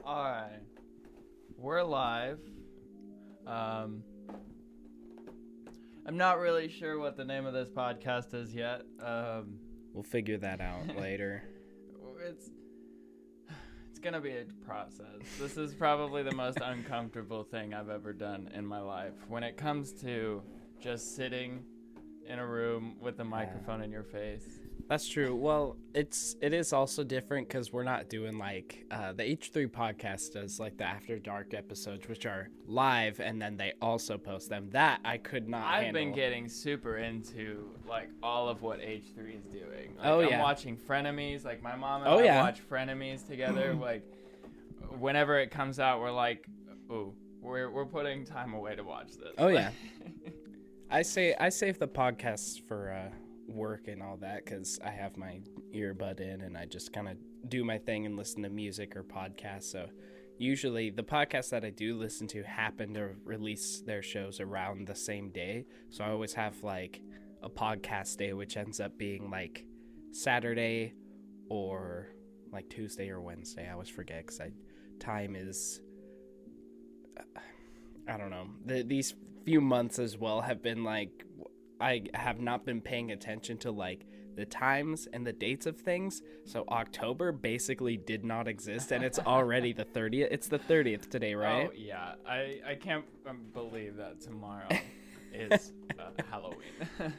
Alright. We're live. I'm not really sure what the name of this podcast is yet. We'll figure that out later. It's gonna be a process. This is probably the most uncomfortable thing I've ever done in my life. When it comes to just sitting in a room with a microphone in your face. That's true. Well, it is also different because we're not doing like the H3 podcast does like the After Dark episodes, which are live, and then they also post them. That I could not handle. I've been getting super into like all of what H3 is doing. Like, I'm watching Frenemies. Like my mom and I watch Frenemies together. Like whenever it comes out, we're like, ooh, we're putting time away to watch this. Oh yeah. I save the podcasts for work and all that because I have my earbud in and I just kind of do my thing and listen to music or podcasts. So usually the podcasts that I do listen to happen to release their shows around the same day. So I always have like a podcast day, which ends up being like Saturday or like Tuesday or Wednesday. I always forget because time is, I don't know. These few months as well have been like, I have not been paying attention to like the times and the dates of things. So October basically did not exist and it's already the 30th. It's the 30th today, right? Oh yeah. I can't believe that tomorrow is Halloween. Yeah.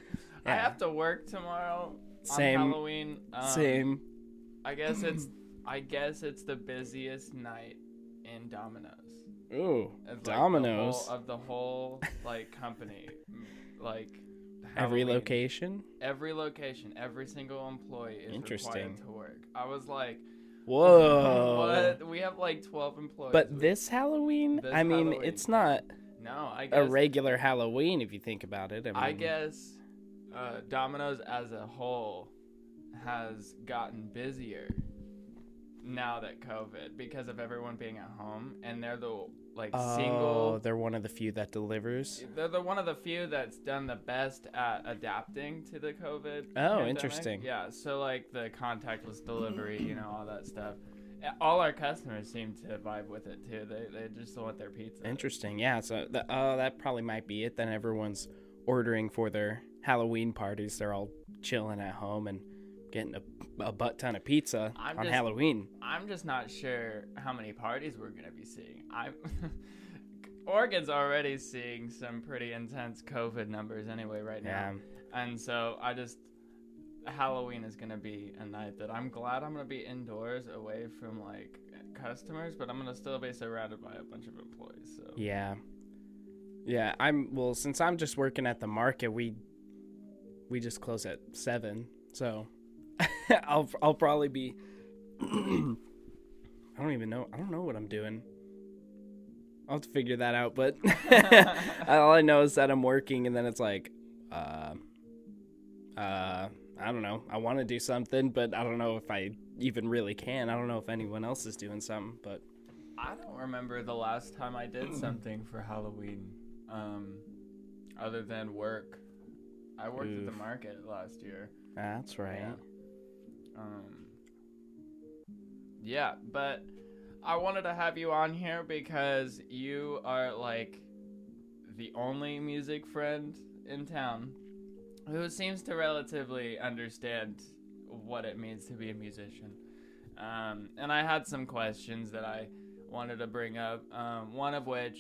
I have to work tomorrow on Halloween. Same. I guess it's the busiest night in Domino's. Ooh, It's Domino's. Like the whole like company, like Every Halloween. Every location, every single employee is required to work. I was like, whoa. what? We have like 12 employees. But this Halloween, Halloween, it's not I guess, a regular Halloween if you think about it. I guess Domino's as a whole has gotten busier now that COVID, because of everyone being at home, and they're the single. They're one of the few that delivers. They're one of the few that's done the best at adapting to the COVID. Oh, pandemic. interesting. Yeah, so like the contactless delivery, all that stuff. All our customers seem to vibe with it too. They just want their pizza. Interesting. Yeah. So that probably might be it. Then everyone's ordering for their Halloween parties. They're all chilling at home and getting a butt ton of pizza on Halloween. I'm just not sure how many parties we're gonna be seeing. Oregon's already seeing some pretty intense COVID numbers anyway right now. Yeah. And so Halloween is gonna be a night that I'm glad I'm gonna be indoors away from like customers, but I'm gonna still be surrounded by a bunch of employees. So yeah. Since I'm just working at the market, we just close at 7, so I'll probably be I don't know what I'm doing. I'll have to figure that out, but all I know is that I'm working, and then it's like I don't know. I want to do something, but I don't know if I even really can. I don't know if anyone else is doing something, but I don't remember the last time I did something for Halloween other than work. I worked at the market last year. That's right. Yeah, but I wanted to have you on here because you are like the only music friend in town who seems to relatively understand what it means to be a musician. And I had some questions that I wanted to bring up. One of which,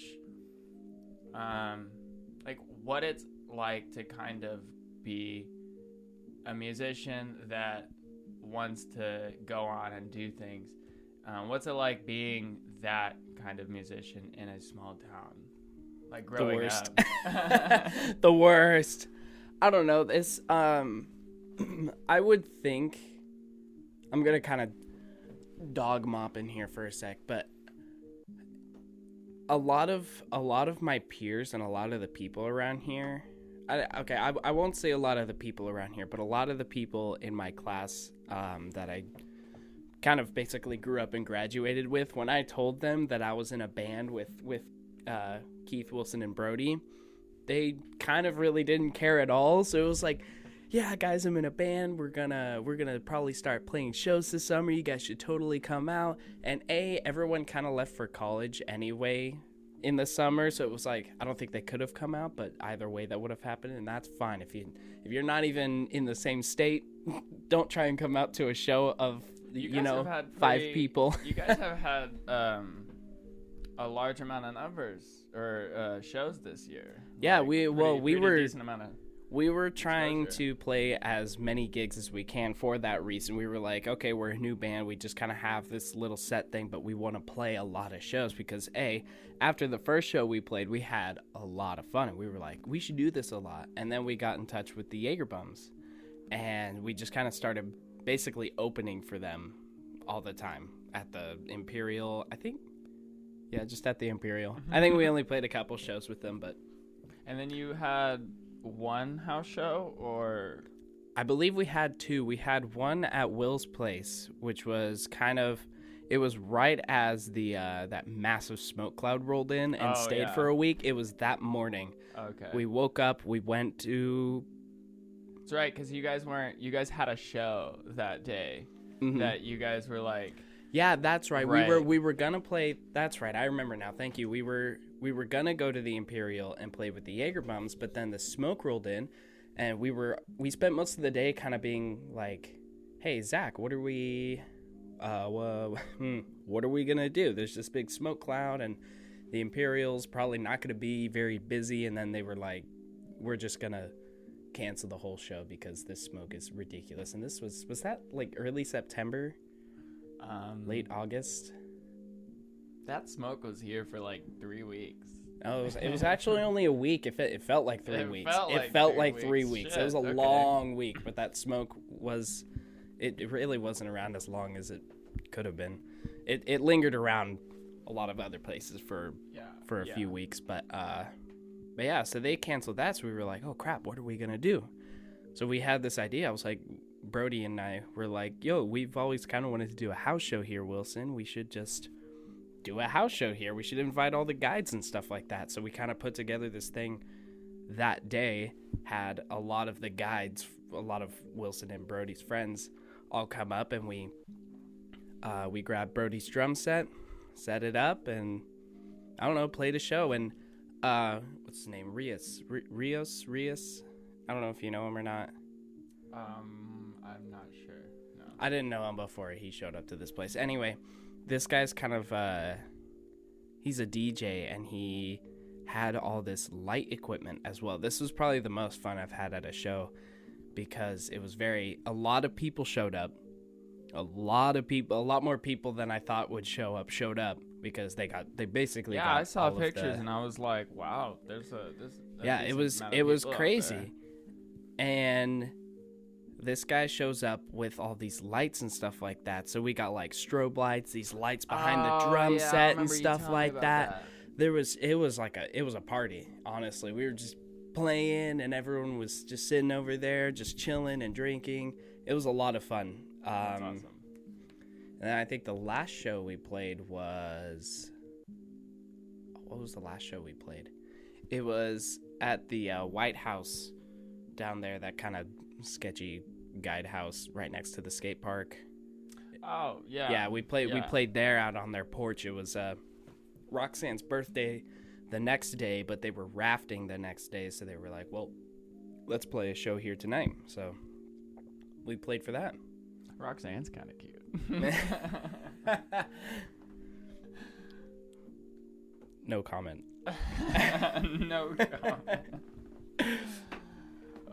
like what it's like to kind of be a musician that wants to go on and do things. What's it like being that kind of musician in a small town? Like growing up. The worst. I don't know. This I would think I'm gonna kind of dog mop in here for a sec, but a lot of my peers and a lot of the people around here, I won't say a lot of the people around here, but a lot of the people in my class that I kind of basically grew up and graduated with, when I told them that I was in a band with Keith Wilson and Brody, they kind of really didn't care at all. So it was like, yeah, guys, I'm in a band. We're gonna probably start playing shows this summer. You guys should totally come out. And everyone kind of left for college anyway in the summer, so it was like I don't think they could have come out, but either way that would have happened, and that's fine. If you're not even in the same state, don't try and come out to a show of You guys have had 5 people. You guys have had a large amount of numbers or shows this year. Yeah, Like, we pretty were decent amount of. We were trying exposure. to play as many gigs as we can for that reason. We were like, okay, we're a new band. We just kind of have this little set thing, but we want to play a lot of shows because, after the first show we played, we had a lot of fun. And we were like, we should do this a lot. And then we got in touch with the Jaeger Bums. And we just kind of started basically opening for them all the time at the Imperial, I think. Yeah, just at the Imperial. I think we only played a couple shows with them, but... And then you had one house show, or I believe we had 2. We had one at Will's place, which was it was right as the that massive smoke cloud rolled in and stayed for a week. It was that morning. Okay. We woke up, we went to... That's right, because you guys had a show that day that you guys were like... Yeah, that's right. Right. We were gonna play. That's right. I remember now. Thank you. We were gonna go to the Imperial and play with the Jaeger Bums, but then the smoke rolled in, and we spent most of the day kind of being like, "Hey, Zach, what are we gonna do? There's this big smoke cloud, and the Imperial's probably not gonna be very busy." And then they were like, "We're just gonna cancel the whole show because this smoke is ridiculous." And this was that like early September? Late August. That smoke was here for like 3 weeks. Oh, it was actually only a week. It felt like 3 weeks. It felt like 3 weeks. Shit, It was a okay. long week, but that smoke was... It really wasn't around as long as it could have been. It lingered around a lot of other places for a few weeks, but yeah, so they canceled that, so we were like, oh crap, what are we gonna do? So we had this idea. I was like, Brody and I were like, yo, we've always kind of wanted to do a house show here, Wilson. We should just do a house show here. We should invite all the guides and stuff like that. So we kind of put together this thing that day, had a lot of the guides, a lot of Wilson and Brody's friends all come up, and we grabbed Brody's drum set it up, and I don't know, played a show. And what's his name? Rios. I don't know if you know him or not. I'm not sure. No. I didn't know him before he showed up to this place. Anyway, this guy's kind of he's a DJ, and he had all this light equipment as well. This was probably the most fun I've had at a show because it was a lot of people showed up. A lot more people than I thought would showed up because they basically got I saw all pictures and I was like, wow, it was crazy. And this guy shows up with all these lights and stuff like that. So we got like strobe lights, these lights behind the drum set and stuff like that. It was a party, honestly. We were just playing and everyone was just sitting over there just chilling and drinking. It was a lot of fun. That's awesome. And I think the last show we played was... What was the last show we played? It was at the White House down there, that kind of sketchy guide house right next to the skate park. Oh, yeah. Yeah, we played there out on their porch. It was Roxanne's birthday the next day, but they were rafting the next day, so they were like, well, let's play a show here tonight. So we played for that. Roxanne's kind of cute. No comment. No comment.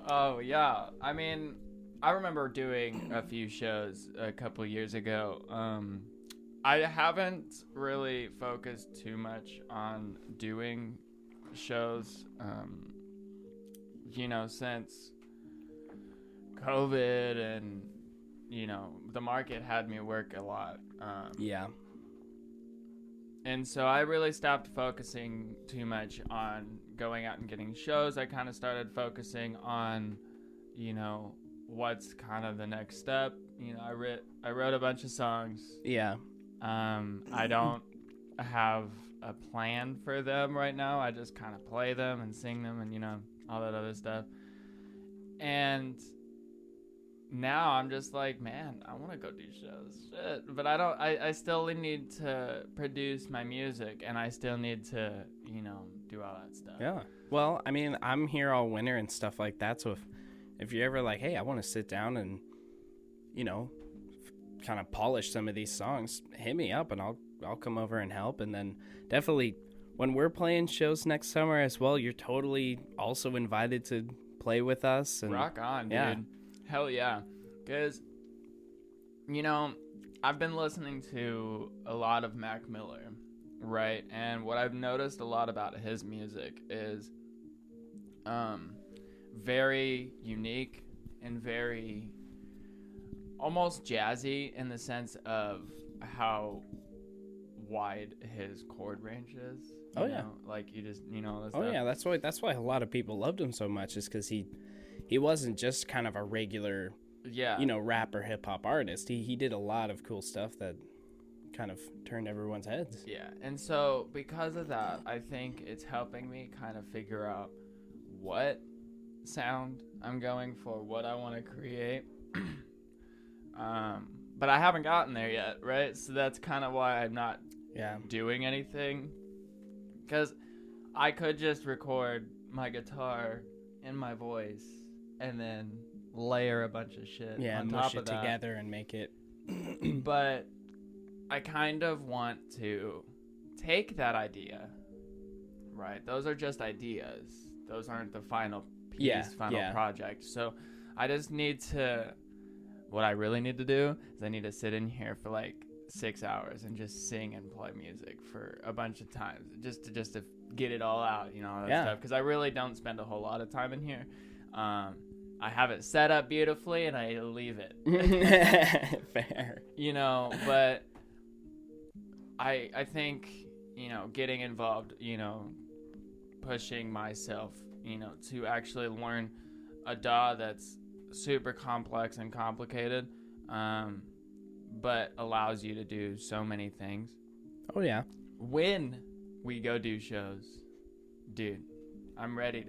Oh, yeah. I mean, I remember doing a few shows a couple years ago. I haven't really focused too much on doing shows, since COVID and, the market had me work a lot. Yeah. And so I really stopped focusing too much on going out and getting shows. I kind of started focusing on, what's kind of the next step. I wrote a bunch of songs. Yeah. I don't have a plan for them right now. I just kind of play them and sing them and, all that other stuff. And now I'm just like, man, I want to go do shows. Shit. But I still need to produce my music, and I still need to, do all that stuff. Yeah. Well, I mean, I'm here all winter and stuff like that. So if you're ever like, hey, I want to sit down and, kind of polish some of these songs, hit me up and I'll come over and help. And then definitely when we're playing shows next summer as well, you're totally also invited to play with us. And rock on, dude. Yeah. Hell yeah. Because, I've been listening to a lot of Mac Miller, right? And what I've noticed a lot about his music is very unique and very almost jazzy in the sense of how wide his chord range is. Oh, yeah. Like, you just, that's Oh, yeah. That's why a lot of people loved him so much, is because he wasn't just kind of a regular, rap or hip hop artist. He did a lot of cool stuff that kind of turned everyone's heads. Yeah, and so because of that, I think it's helping me kind of figure out what sound I'm going for, what I want to create. But I haven't gotten there yet, right? So that's kind of why I'm not doing anything. Because I could just record my guitar and my voice and then layer a bunch of shit on top of that. Together and make it. But I kind of want to take that idea, right? Those are just ideas. Those aren't the final piece, final project. So I just need to, what I really need to do is I need to sit in here for like 6 hours and just sing and play music for a bunch of times just to get it all out, all that stuff. Because I really don't spend a whole lot of time in here. I have it set up beautifully and I leave it. Fair. But I think, getting involved, pushing myself, to actually learn a DAW that's super complex and complicated, but allows you to do so many things. Oh, yeah. When we go do shows, dude, I'm ready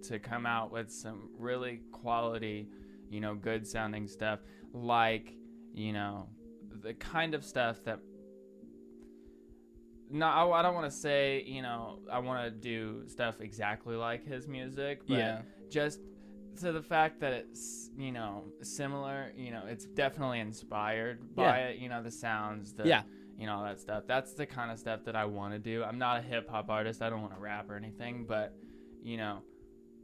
to come out with some really quality, good sounding stuff, like, the kind of stuff that, no, I don't want to say, I want to do stuff exactly like his music, but just to the fact that it's, similar, it's definitely inspired by it, the sounds, all that stuff. That's the kind of stuff that I want to do. I'm not a hip hop artist. I don't want to rap or anything, but,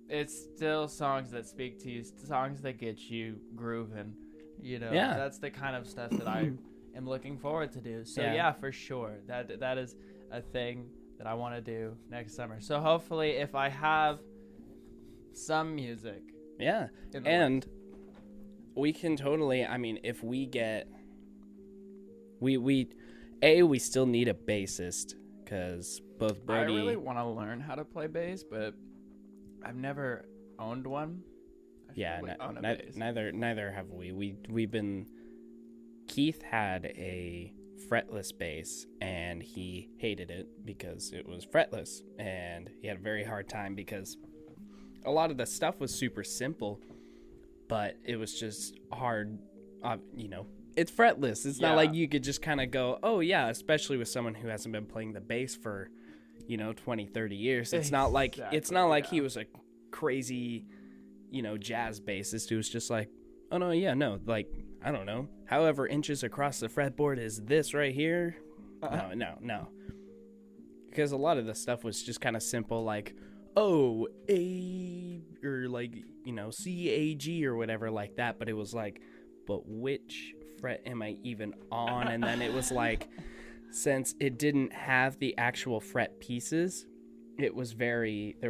it's still songs that speak to you, songs that get you grooving, that's the kind of stuff that I am looking forward to do. So for sure, that is a thing that I want to do next summer. So hopefully if I have some music, and we can totally, I mean, if we get we still need a bassist, because both Brody, I really want to learn how to play bass, but I've never owned one. Neither have we. We've been. Keith had a fretless bass and he hated it because it was fretless, and he had a very hard time because a lot of the stuff was super simple, but it was just hard. It's fretless. It's not like you could just kind of go, oh yeah, especially with someone who hasn't been playing the bass for 20, 30 years. It's not like he was a crazy jazz bassist who was just like, oh no, like, I don't know, however inches across the fretboard is this right here. No. Because a lot of the stuff was just kind of simple, like, oh, A, or like, C, A, G, or whatever like that. But it was like, but which fret am I even on? And then it was like, since it didn't have the actual fret pieces, there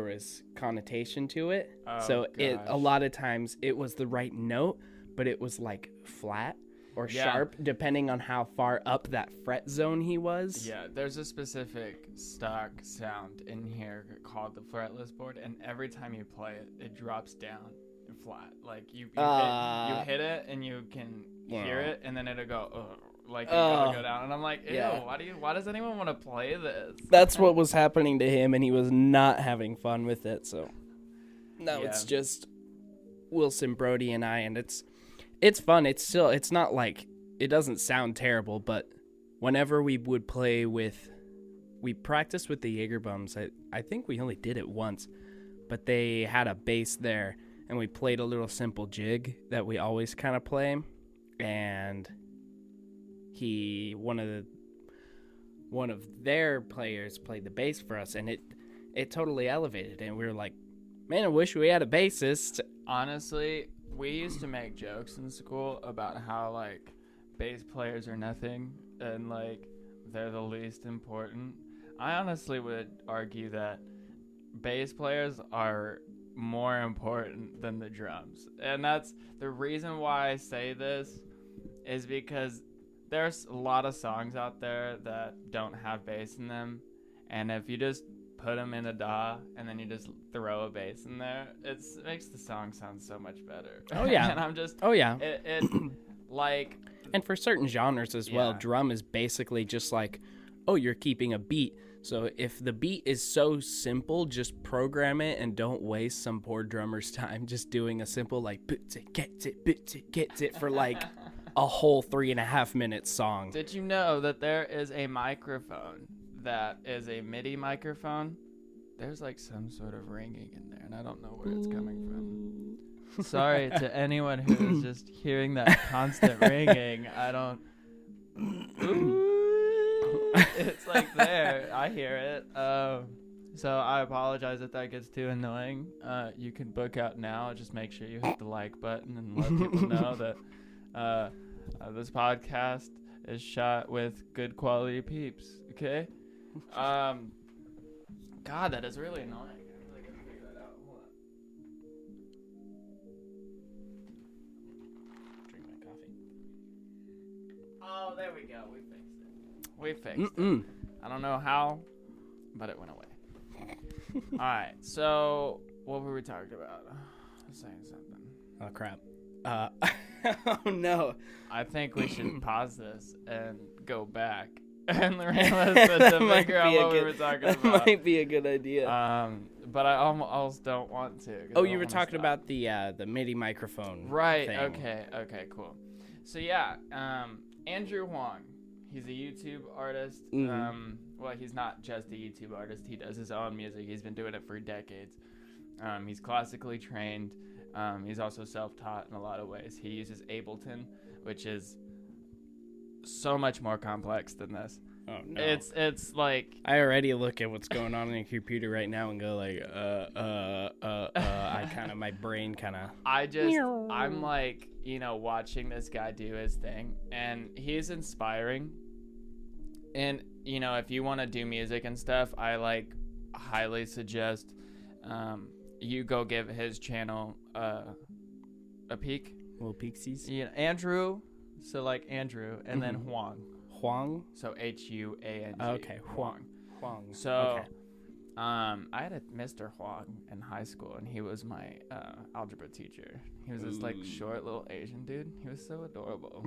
was connotation to it. A lot of times it was the right note, but it was like flat or sharp, depending on how far up that fret zone he was. Yeah, there's a specific stock sound in here called the fretless board, and every time you play it, it drops down flat. Like you hit it and you can hear it, and then it'll go, it'll go down, and I'm like, ew, why does anyone want to play this? That's what was happening to him, and he was not having fun with it. So now it's just Wilson, Brody, and I, and It's fun. It's not like, it doesn't sound terrible, but whenever we would play with, we practiced with the Jagerbums. I think we only did it once, but they had a bass there, and we played a little simple jig that we always kind of play, and one of their players played the bass for us, and it totally elevated, and we were like, man, I wish we had a bassist. Honestly, we used to make jokes in school about how, like, bass players are nothing and, like, they're the least important. I honestly would argue that bass players are more important than the drums. And that's the reason why I say this, is because there's a lot of songs out there that don't have bass in them. And if you just put them in a DAW and then you just throw a bass in there, it makes the song sound so much better. Oh, yeah. And I'm just... Oh, yeah. It like... And for certain genres as well, Yeah. drum is basically just like, oh, you're keeping a beat. So if the beat is so simple, just program it and don't waste some poor drummer's time just doing a simple, like, gets it for, like, a whole 3.5 minute song. Did you know that there is a microphone that is a MIDI microphone? There's, like, some sort of ringing in there, and I don't know where it's coming from. Sorry to anyone who is just hearing that constant ringing. I don't... It's like there. I hear it. So I apologize if that gets too annoying. You can book out now. Just make sure you hit the like button and let people know that this podcast is shot with good quality peeps. Okay? God, that is really annoying. I really gotta figure that out. Hold on. Drink my coffee. Oh, there we go. We fixed it. I don't know how, but it went away. All right. So, what were we talking about? I was saying something. Oh, crap. Oh, no. I think we should pause this and go back and listen to figure out what we were talking about. That might be a good idea. But I almost don't want to. Oh, you were talking about the MIDI microphone. Right. thing. Okay. Cool. So yeah, Andrew Huang. He's a YouTube artist. Well, he's not just a YouTube artist. He does his own music. He's been doing it for decades. He's classically trained. He's also self-taught in a lot of ways. He uses Ableton, which is so much more complex than this. Oh, no. It's like... I already look at what's going on in your computer right now and go like, my brain kind of... I'm like, watching this guy do his thing, and he's inspiring. And, if you want to do music and stuff, I, like, highly suggest you go give his channel a peek. Little peeksies. Yeah, Andrew, so, like, Andrew, and then Huang. Huang? So, Huang. Okay, Huang. So, okay. I had a Mr. Huang in high school, and he was my algebra teacher. He was this like short little Asian dude. He was so adorable.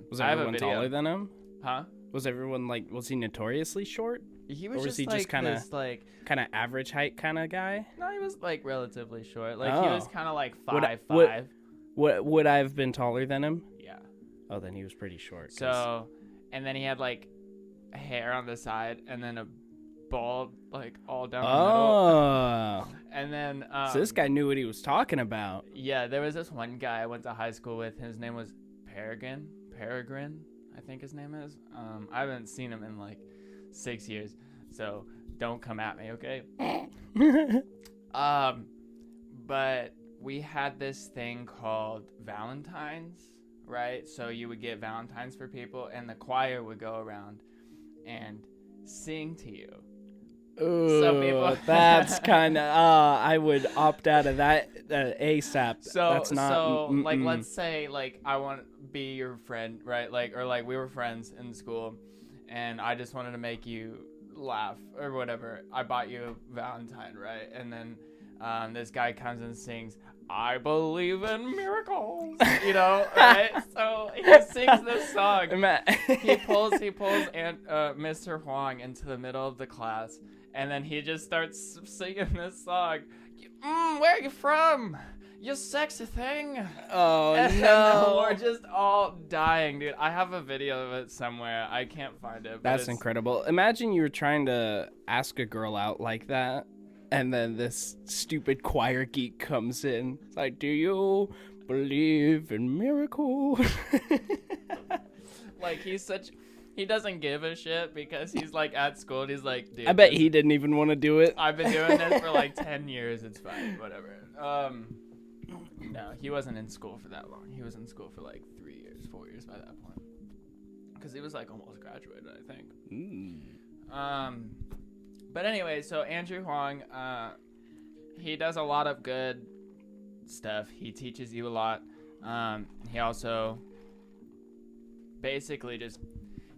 Was everyone taller than him? Huh? Was he notoriously short? He was or was just he like just kind of this, like average height kind of guy? No, he was like relatively short. Like he was kind of like 5'5". Would I have been taller than him? Yeah. Oh, then he was pretty short. So, and then he had like hair on the side, and then a bald like all down the middle. And then so this guy knew what he was talking about. Yeah, there was this one guy I went to high school with. His name was Peregrine, I think his name is. I haven't seen him in like 6 years, so don't come at me, okay? But we had this thing called Valentine's, right? So you would get Valentine's for people, and the choir would go around and sing to you. Ooh, Some people that's kind of I would opt out of that ASAP. So that's not like let's say like I want to be your friend, right? Like or like we were friends in school, and I just wanted to make you laugh or whatever. I bought you a Valentine, right? And then this guy comes and sings, "I believe in miracles," right? So he sings this song. he pulls Mr. Huang into the middle of the class, and then he just starts singing this song. Where are you from? you sexy thing. Oh, And no. we're just all dying, dude. I have a video of it somewhere. I can't find it. But That's it's incredible. Imagine you were trying to ask a girl out like that, and then this stupid choir geek comes in. It's like, do you believe in miracles? Like, he doesn't give a shit because he's like at school and he's like, dude. I bet he didn't even want to do it. I've been doing this for like 10 years. It's fine. Whatever. No, he wasn't in school for that long. He was in school for like 3 years, 4 years by that point. Because he was like almost graduated, I think. But anyway, so Andrew Huang, he does a lot of good stuff. He teaches you a lot. He also basically just,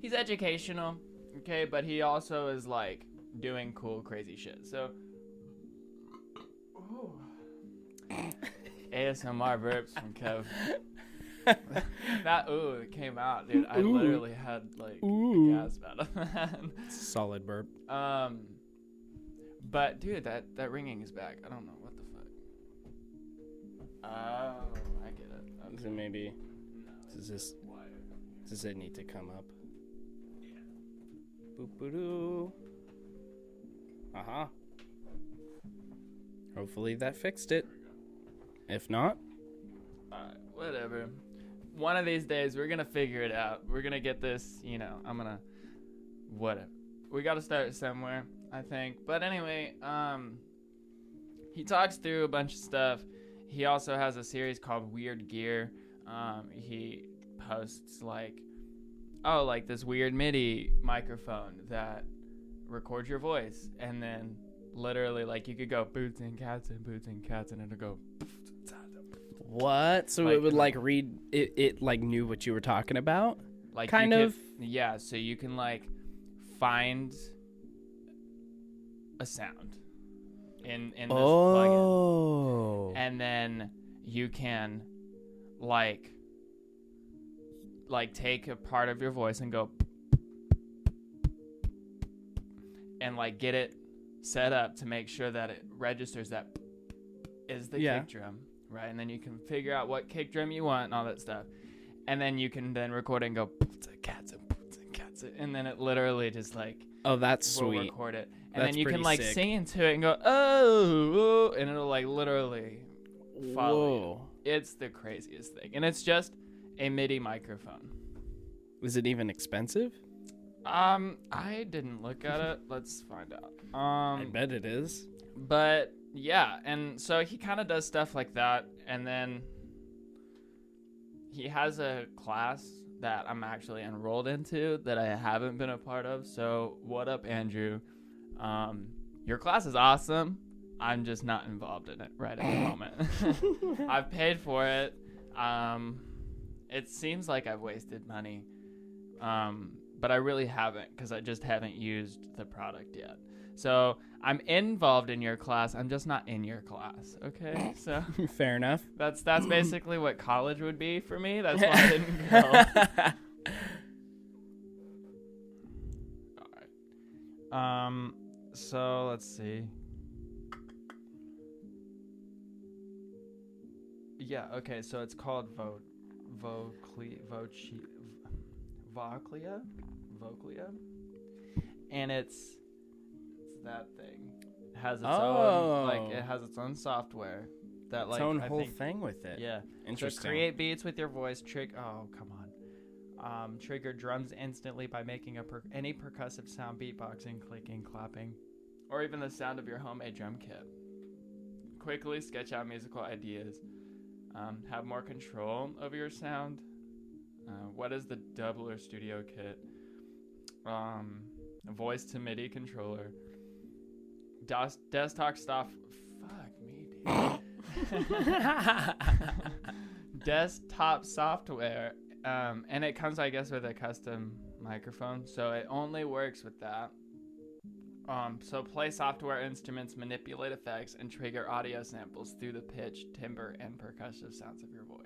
he's educational, okay, but he also is like doing cool, crazy shit. So, ASMR burps from Kev. That it came out, dude. I literally had like a gasp out of that. Solid burp. But dude, that ringing is back. I don't know what the fuck. Oh, I get it. Okay. So maybe No, does it need to come up? Yeah. Boop-a-doo. Uh-huh. Hopefully that fixed it. If not, alright, whatever. One of these days we're gonna figure it out. We're gonna get this, whatever. We gotta start somewhere, I think. But anyway, he talks through a bunch of stuff. He also has a series called Weird Gear. He posts like this weird MIDI microphone that records your voice, and then literally like you could go boots and cats and it'll go. what? So Like, it would like read it, it like knew what you were talking about? Like kind you of. Yeah, so you can like find a sound in this plugin, and then you can like take a part of your voice and go and like get it set up to make sure that it registers that is the kick drum, right? And then you can figure out what kick drum you want and all that stuff, and then you can then record it and go cats and then it literally just like that's will sweet. record it, and That's then you can pretty like sick. sing into it and go oh, and it'll like literally follow you. Whoa. It's the craziest thing, and it's just a MIDI microphone. Is it even expensive? I didn't look at it. Let's find out. I bet it is. But yeah, and so he kind of does stuff like that, and then he has a class that I'm actually enrolled into that I haven't been a part of. So what up, Andrew? Your class is awesome. I'm just not involved in it right at the moment. I've paid for it. It seems like I've wasted money. But I really haven't, because I just haven't used the product yet. So I'm involved in your class. I'm just not in your class. Okay, so Fair enough. that's basically what college would be for me. That's why I didn't go. All right. So let's see. Yeah. Okay. So it's called Voclia, and it's that thing. It has its own it has its own software that like Its own I whole think, thing with it. yeah. Interesting. So create beats with your voice. Oh, come on. Trigger drums instantly by making any percussive sound, beatboxing, clicking, clapping, or even the sound of your homemade drum kit. Quickly sketch out musical ideas. Have more control over your sound. What is the Doubler Studio Kit? A voice to MIDI controller. Desktop stuff. Fuck me, dude. Desktop software. And it comes, I guess, with a custom microphone, so it only works with that. So play software instruments, manipulate effects, and trigger audio samples through the pitch, timbre, and percussive sounds of your voice.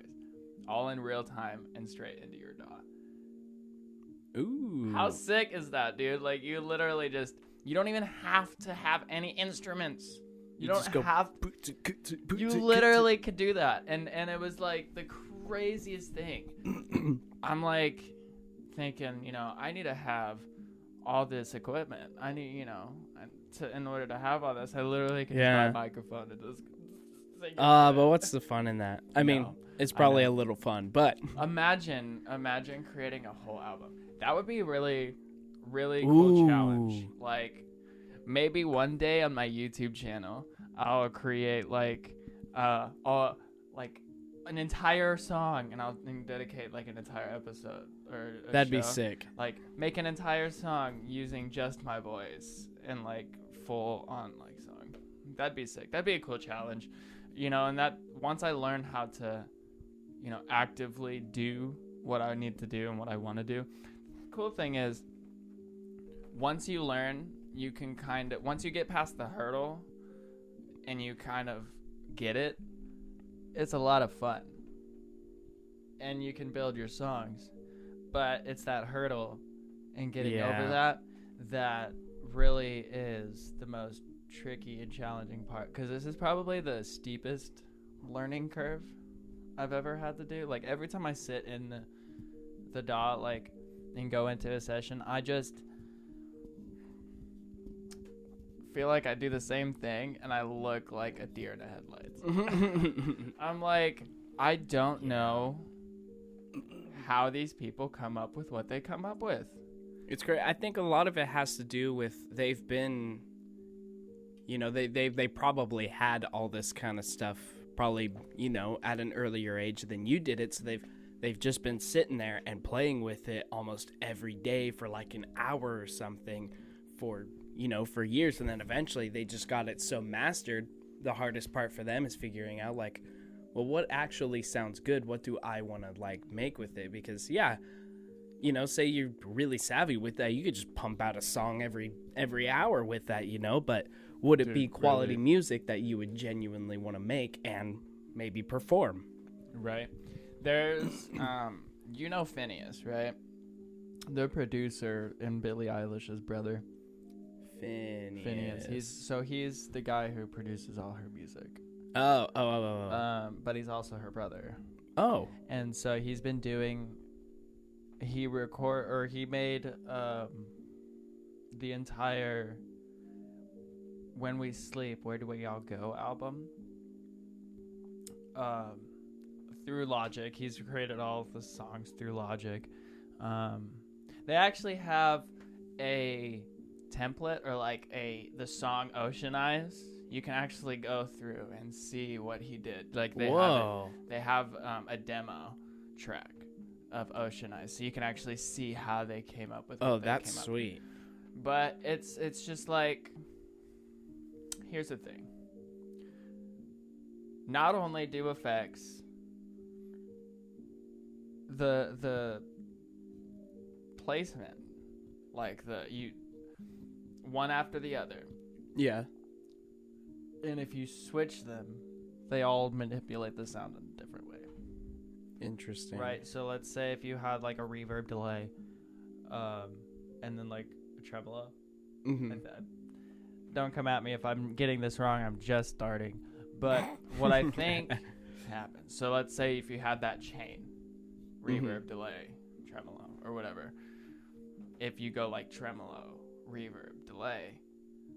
All in real time and straight into your DAW. Ooh. How sick is that, dude? Like, you literally you don't even have to have any instruments. You don't just go, have. You literally could do that, and it was like the craziest thing. I'm like thinking, I need to have all this equipment. I need, in order to have all this, I literally could just buy a microphone and just sing. But what's the fun in that? I mean, it's probably a little fun, but imagine creating a whole album. That would be a really, really cool challenge. Like, maybe one day on my YouTube channel, I'll create like an entire song, and I'll dedicate like an entire episode or that'd show. be sick. Like, make an entire song using just my voice and like full on like song. That'd be sick. That'd be a cool challenge, and that once I learn how to, actively do what I need to do and what I want to do. Cool thing is, once you learn, you can once you get past the hurdle and you kind of get it, it's a lot of fun. And you can build your songs. But it's that hurdle and getting over that really is the most tricky and challenging part. Because this is probably the steepest learning curve I've ever had to do. Like, every time I sit in the DAW, like, and go into a session, I just feel like I do the same thing and I look like a deer in the headlights. I'm like, I don't know how these people come up with what they come up with. It's great. I think a lot of it has to do with they've been, they probably had all this kind of stuff probably, at an earlier age than you did it. So they've just been sitting there and playing with it almost every day for like an hour or something for years. And then eventually they just got it so mastered. The hardest part for them is figuring out like, well, what actually sounds good? What do I want to like make with it? Because say you're really savvy with that, you could just pump out a song every hour with that, but would it be quality music that you would genuinely want to make and maybe perform? Right. There's, Phineas, right? The producer and Billie Eilish's brother. Phineas. He's the guy who produces all her music. Oh. But he's also her brother. Oh. And so he's been he made the entire When We Sleep, Where Do We All Go album through Logic. He's created all of the songs through Logic. They actually have a template or like the song Ocean Eyes. You can actually go through and see what he did. Like they have a demo track of Ocean Eyes, so you can actually see how they came up with. Oh, that's sweet. But it's just like, here's the thing. Not only do effects, the placement, like one after the other. Yeah. And if you switch them, they all manipulate the sound in a different way. Interesting. Right. So let's say if you had like a reverb delay, and then like a tremolo. Mm-hmm. Like that. Don't come at me if I'm getting this wrong. I'm just starting. But what I think happens. So let's say if you had that chain, reverb delay, tremolo, or whatever. If you go like tremolo, reverb, delay,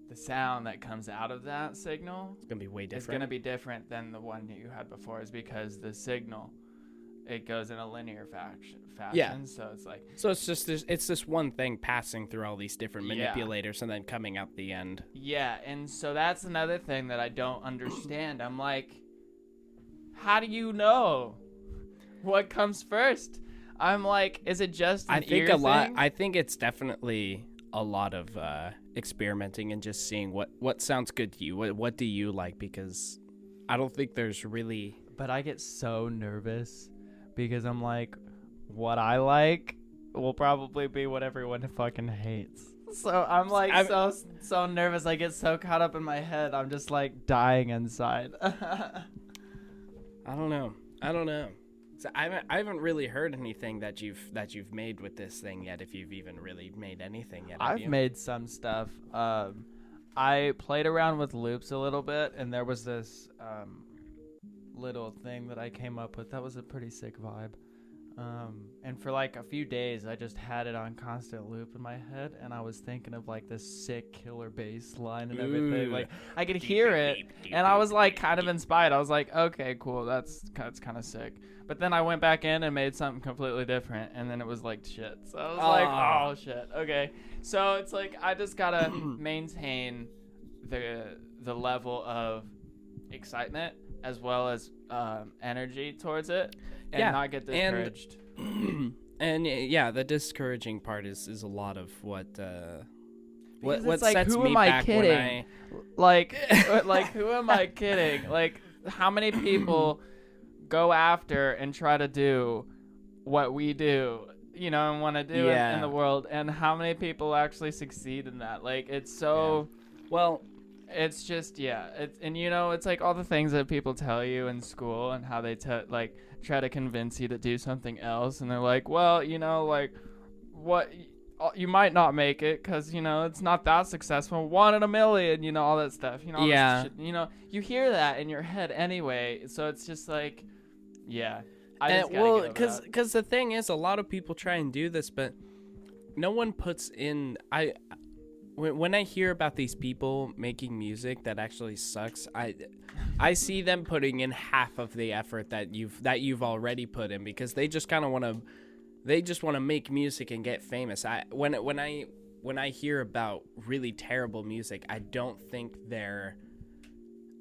the sound that comes out of that signal is going to be way different. It's going to be different than the one you had before, is because the signal, it goes in a linear fashion. Yeah. So it's like, so it's just this one thing passing through all these different manipulators and then coming out the end. Yeah, and so that's another thing that I don't understand. I'm like, how do you know what comes first? I'm like, is it just an ear thing? I think it's definitely a lot of experimenting and just seeing what sounds good to you. What do you like? Because I don't think there's really. But I get so nervous because I'm like, what I like will probably be what everyone fucking hates. So I'm like so nervous. I get so caught up in my head. I'm just like dying inside. I don't know. So I haven't really heard anything that you've made with this thing yet. If you've even really made anything yet. I've made some stuff. I played around with loops a little bit, and there was this little thing that I came up with that was a pretty sick vibe. And for like a few days, I just had it on constant loop in my head, and I was thinking of like this sick killer bass line and everything. Ooh. Like I could hear it, and I was like kind of inspired. I was like, okay, cool, that's kind of sick. But then I went back in and made something completely different, and then it was like shit. So I was like, oh shit, okay. So it's like I just gotta maintain the level of excitement as well as energy towards it, and not get discouraged. And yeah, the discouraging part is a lot of what Because what it's like, sets who me am I back when kidding? Like who am I kidding? Like how many people go after and try to do what we do, you know, and want to do in the world, and how many people actually succeed in that? Like it's so well. It's just and you know, it's like all the things that people tell you in school and how they like try to convince you to do something else, and they're like, well, you know, like what you might not make it because, you know, it's not that successful, 1 in a million, you know, all that stuff, you know, all this shit, you know, you hear that in your head anyway, so it's just like because the thing is, a lot of people try and do this, but no one puts in when I hear about these people making music that actually sucks, I see them putting in half of the effort that you've already put in, because they just kind of want to make music and get famous. When I hear about really terrible music, I don't think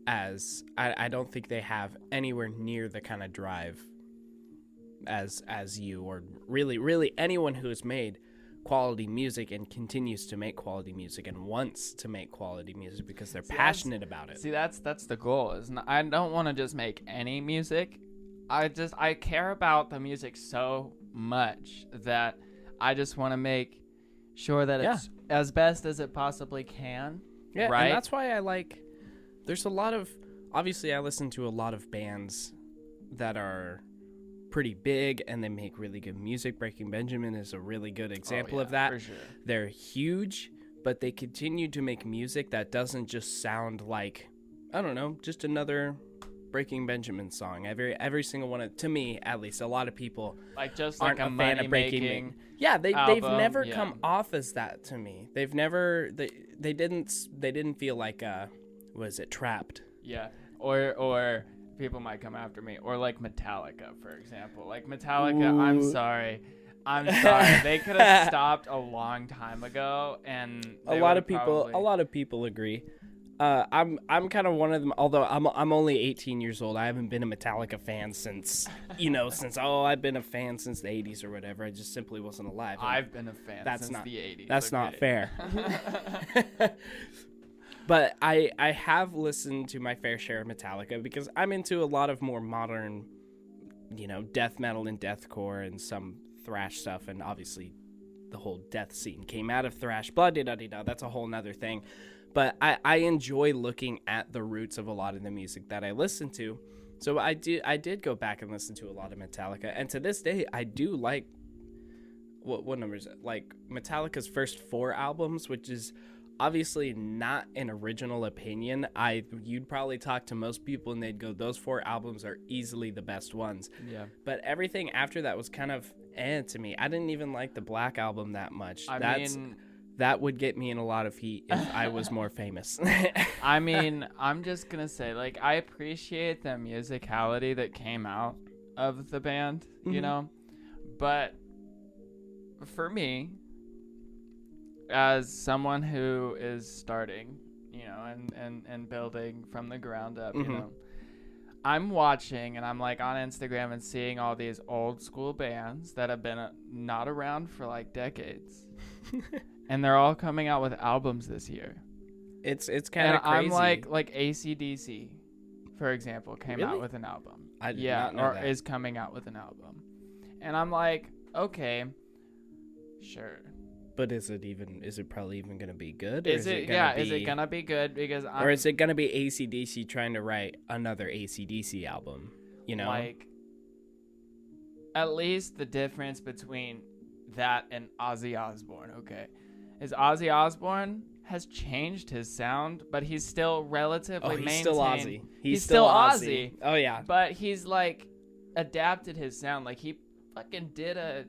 I don't think they have anywhere near the kind of drive as you, or really anyone who has made quality music and continues to make quality music and wants to make quality music because they're passionate about it. See, that's the goal. I don't want to just make any music. I care about the music so much that I just want to make sure that it's as best as it possibly can. Yeah, right? And that's why there's a lot of, obviously I listen to a lot of bands that are pretty big and they make really good music. Breaking Benjamin is a really good example of that. For sure. They're huge, but they continue to make music that doesn't just sound like, I don't know, just another Breaking Benjamin song. Every single one, to me at least, a lot of people like just aren't like a fan of Breaking making. Yeah, they've never album, come off as that to me. They've never they didn't feel like was it Trapped? Yeah, or people might come after me, or like Metallica, for example. Like Metallica, Ooh. I'm sorry. They could have stopped a long time ago, and a lot of people agree. I'm kind of one of them. Although I'm only 18 years old, I haven't been a Metallica fan since I've been a fan since the 80s or whatever. I just simply wasn't alive. I've been a fan since the 80s. That's not fair. But I have listened to my fair share of Metallica because I'm into a lot of more modern, you know, death metal and deathcore and some thrash stuff, and obviously the whole death scene came out of thrash. Blah da da da. That's a whole nother thing. But I enjoy looking at the roots of a lot of the music that I listen to. So I did go back and listen to a lot of Metallica, and to this day I do like what number is it? Like Metallica's first 4 albums, which is obviously not an original opinion. You'd probably talk to most people and they'd go, those 4 albums are easily the best ones. Yeah. But everything after that was kind of to me. I didn't even like the Black Album that much. That would get me in a lot of heat if I was more famous. I mean, I'm just gonna say, like, I appreciate the musicality that came out of the band, you know? But for me, as someone who is starting, you know, and building from the ground up, you know, I'm watching and I'm like on Instagram and seeing all these old school bands that have been not around for like decades. And they're all coming out with albums this year. It's kind of crazy. I'm like AC/DC, for example, came out with an album. I did not know that. Is coming out with an album. And I'm like, okay, sure. But is it probably even going to be good? Is it going to be good? Because or is it going to be AC/DC trying to write another AC/DC album? You know? Like, at least the difference between that and Ozzy Osbourne, okay, is Ozzy Osbourne has changed his sound, but he's still relatively he's maintained. still Ozzy. He's still Ozzy. Oh yeah. But he's like adapted his sound. Like he fucking did a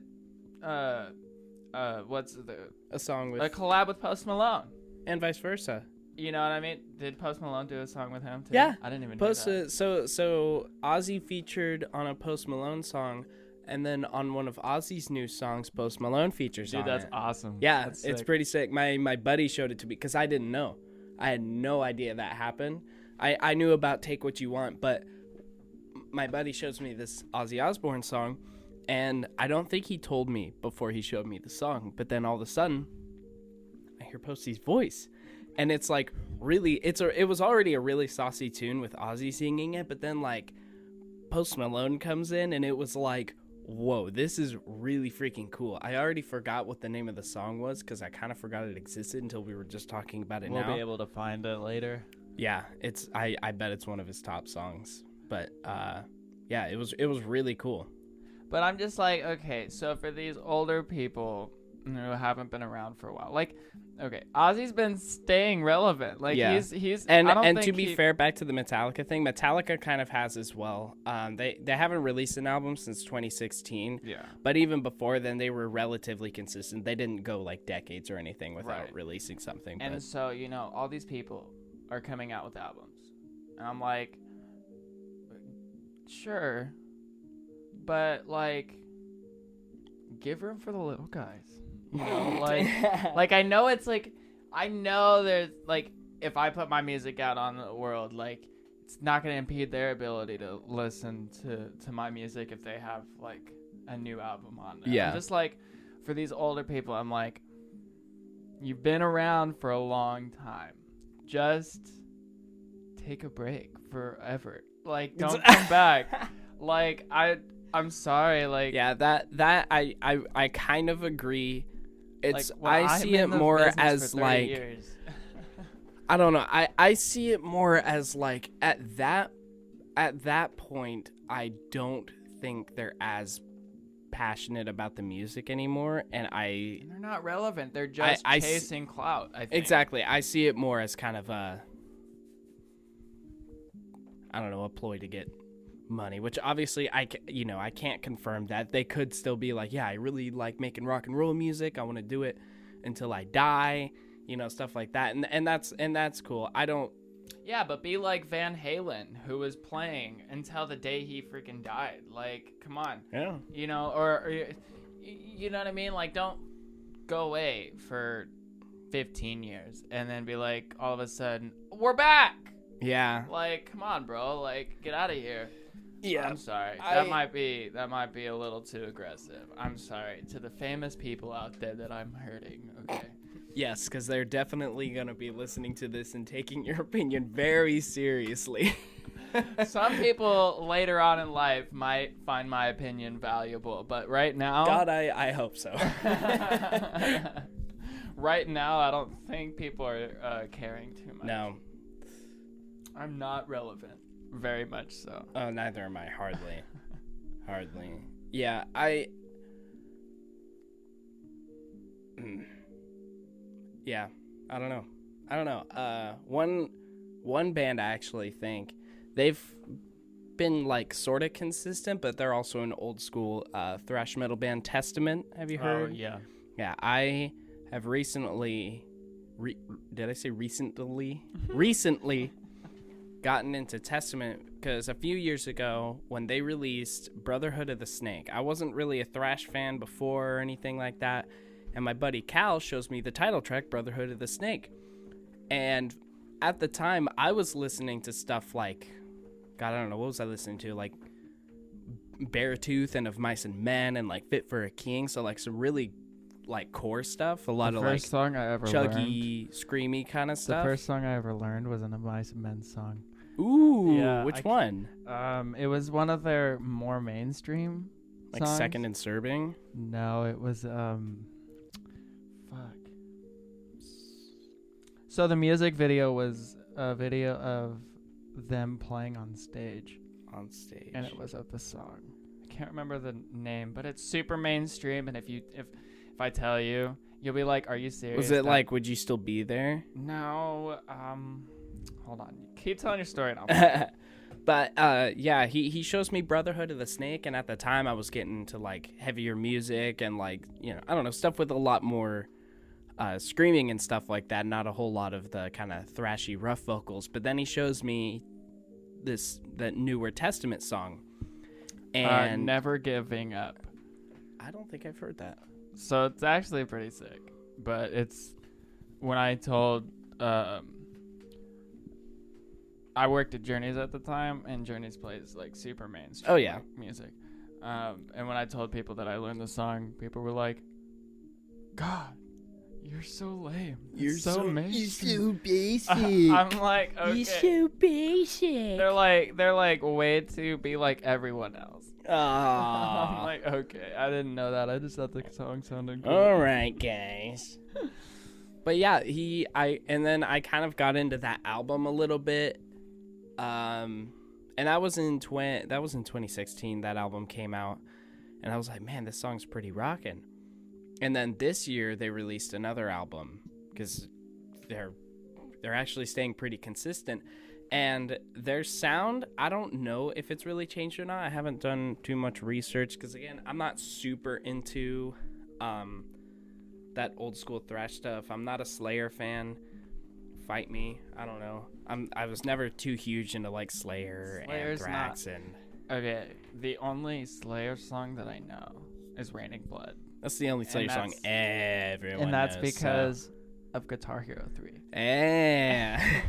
song with a collab with Post Malone. and vice versa. You know what I mean? Did Post Malone do a song with him too? Yeah. I didn't even know that. So Ozzy featured on a Post Malone song, and then on one of Ozzy's new songs, Post Malone features on Dude, that's it. awesome. Yeah, That's it's sick. pretty sick. My buddy showed it to me because I didn't know. I had no idea that happened. I knew about Take What You Want, but my buddy shows me this Ozzy Osbourne song, and I don't think he told me before he showed me the song. But then all of a sudden, I hear Posty's voice, and it's like really, it was already a really saucy tune with Ozzy singing it, but then like Post Malone comes in, and it was like, whoa, this is really freaking cool. I already forgot what the name of the song was because I kind of forgot it existed until we were just talking about it We'll now. be able to find it later. Yeah, I bet it's one of his top songs. But yeah, it was really cool. But I'm just like, okay, so for these older people who haven't been around for a while, like, okay, Ozzy's been staying relevant. Like, Yeah. he's And I don't and to think be fair, back to the Metallica thing, Metallica kind of has as well. They haven't released an album since 2016. yeah, But even before then, they were relatively consistent. They didn't go like decades or anything without Right. releasing something. and But so you know, all these people are coming out with albums, and I'm like, sure, but like, give room for the little guys. You know, like I know it's like, I know there's like, if I put my music out on the world, like, it's not gonna impede their ability to listen to my music if they have like a new album on there. Yeah. I'm just like, for these older people, I'm like, you've been around for a long time. Just take a break forever. Like, don't come back. Like, I'm sorry. Like, yeah, that I kind of agree. It's like, when I I'm see in it the more business as for 30 like years. I don't know. I see it more as like at that point I don't think they're as passionate about the music anymore, and They're not relevant. They're just I chasing clout, I think. exactly. I see it more as kind of a I don't know, a ploy to get money, which obviously I can't confirm that. They could still be like, yeah, I really like making rock and roll music. I want to do it until I die, stuff like that. And that's cool. I don't. Yeah, but be like Van Halen, who was playing until the day he freaking died. Like, come on. Yeah. Or you know what I mean? Like, don't go away for 15 years and then be like, all of a sudden, we're back. Yeah. Like, come on, bro. Like, get out of here. Yeah. I'm sorry. That might be a little too aggressive. I'm sorry to the famous people out there that I'm hurting. Okay. Yes, because they're definitely gonna be listening to this and taking your opinion very seriously. Some people later on in life might find my opinion valuable, but right now, God, I hope so. right now, I don't think people are caring too much. No. I'm not relevant. Very much so. Oh, neither am I. Hardly. Yeah, yeah, I don't know. One band I actually think they've been like sort of consistent, but they're also an old school thrash metal band, Testament. Have you heard? Oh, yeah. Yeah, I have recently did I say recently? Recently gotten into Testament because a few years ago when they released Brotherhood of the Snake, I wasn't really a thrash fan before or anything like that, and my buddy Cal shows me the title track Brotherhood of the Snake, and at the time I was listening to stuff like, God, I don't know, what was I listening to, like Beartooth and Of Mice and Men and like Fit for a King, so like some really like core stuff, a lot of like song I ever chuggy, screamy kind of stuff. The first song I ever learned was an Of Mice and Men song. Ooh, Yeah, which one? It was one of their more mainstream Like songs. Second and Serving? No, it was So the music video was a video of them playing on stage, and it was of the song. I can't remember the name, but it's super mainstream. And if I tell you, You'll be like, "Are you serious?" Was it like, would you still be there? No. Hold on. Keep telling your story. And I'll But yeah, he shows me Brotherhood of the Snake, and at the time I was getting into like heavier music and like, you know, I don't know, stuff with a lot more screaming and stuff like that, not a whole lot of the kind of thrashy rough vocals. But then he shows me that Newer Testament song, and Never Giving Up. I don't think I've heard that. So it's actually pretty sick, but it's when I told I worked at Journeys at the time, and Journeys plays like super mainstream Oh, yeah. music. And when I told people that I learned the song, people were like, "God, you're so lame. You're so mainstream." basic. I'm like, okay. You're so basic. They're like way to be like everyone else. I'm Aww. like, okay, I didn't know that. I just thought the song sounded cool. All right, guys. But yeah, and then I kind of got into that album a little bit. And that was in 2016 that album came out, and I was like, man, this song's pretty rockin'. And then this year they released another album because they're actually staying pretty consistent, and their sound, I don't know if it's really changed or not. I haven't done too much research because again, I'm not super into that old school thrash stuff. I'm not a Slayer fan. Fight me. I don't know. I was never too huge into like Slayer, Slayer's Anthrax, not- and Okay, the only Slayer song that I know is Raining Blood. that's the only Slayer song everyone And that's knows, because of Guitar Hero 3. Yeah.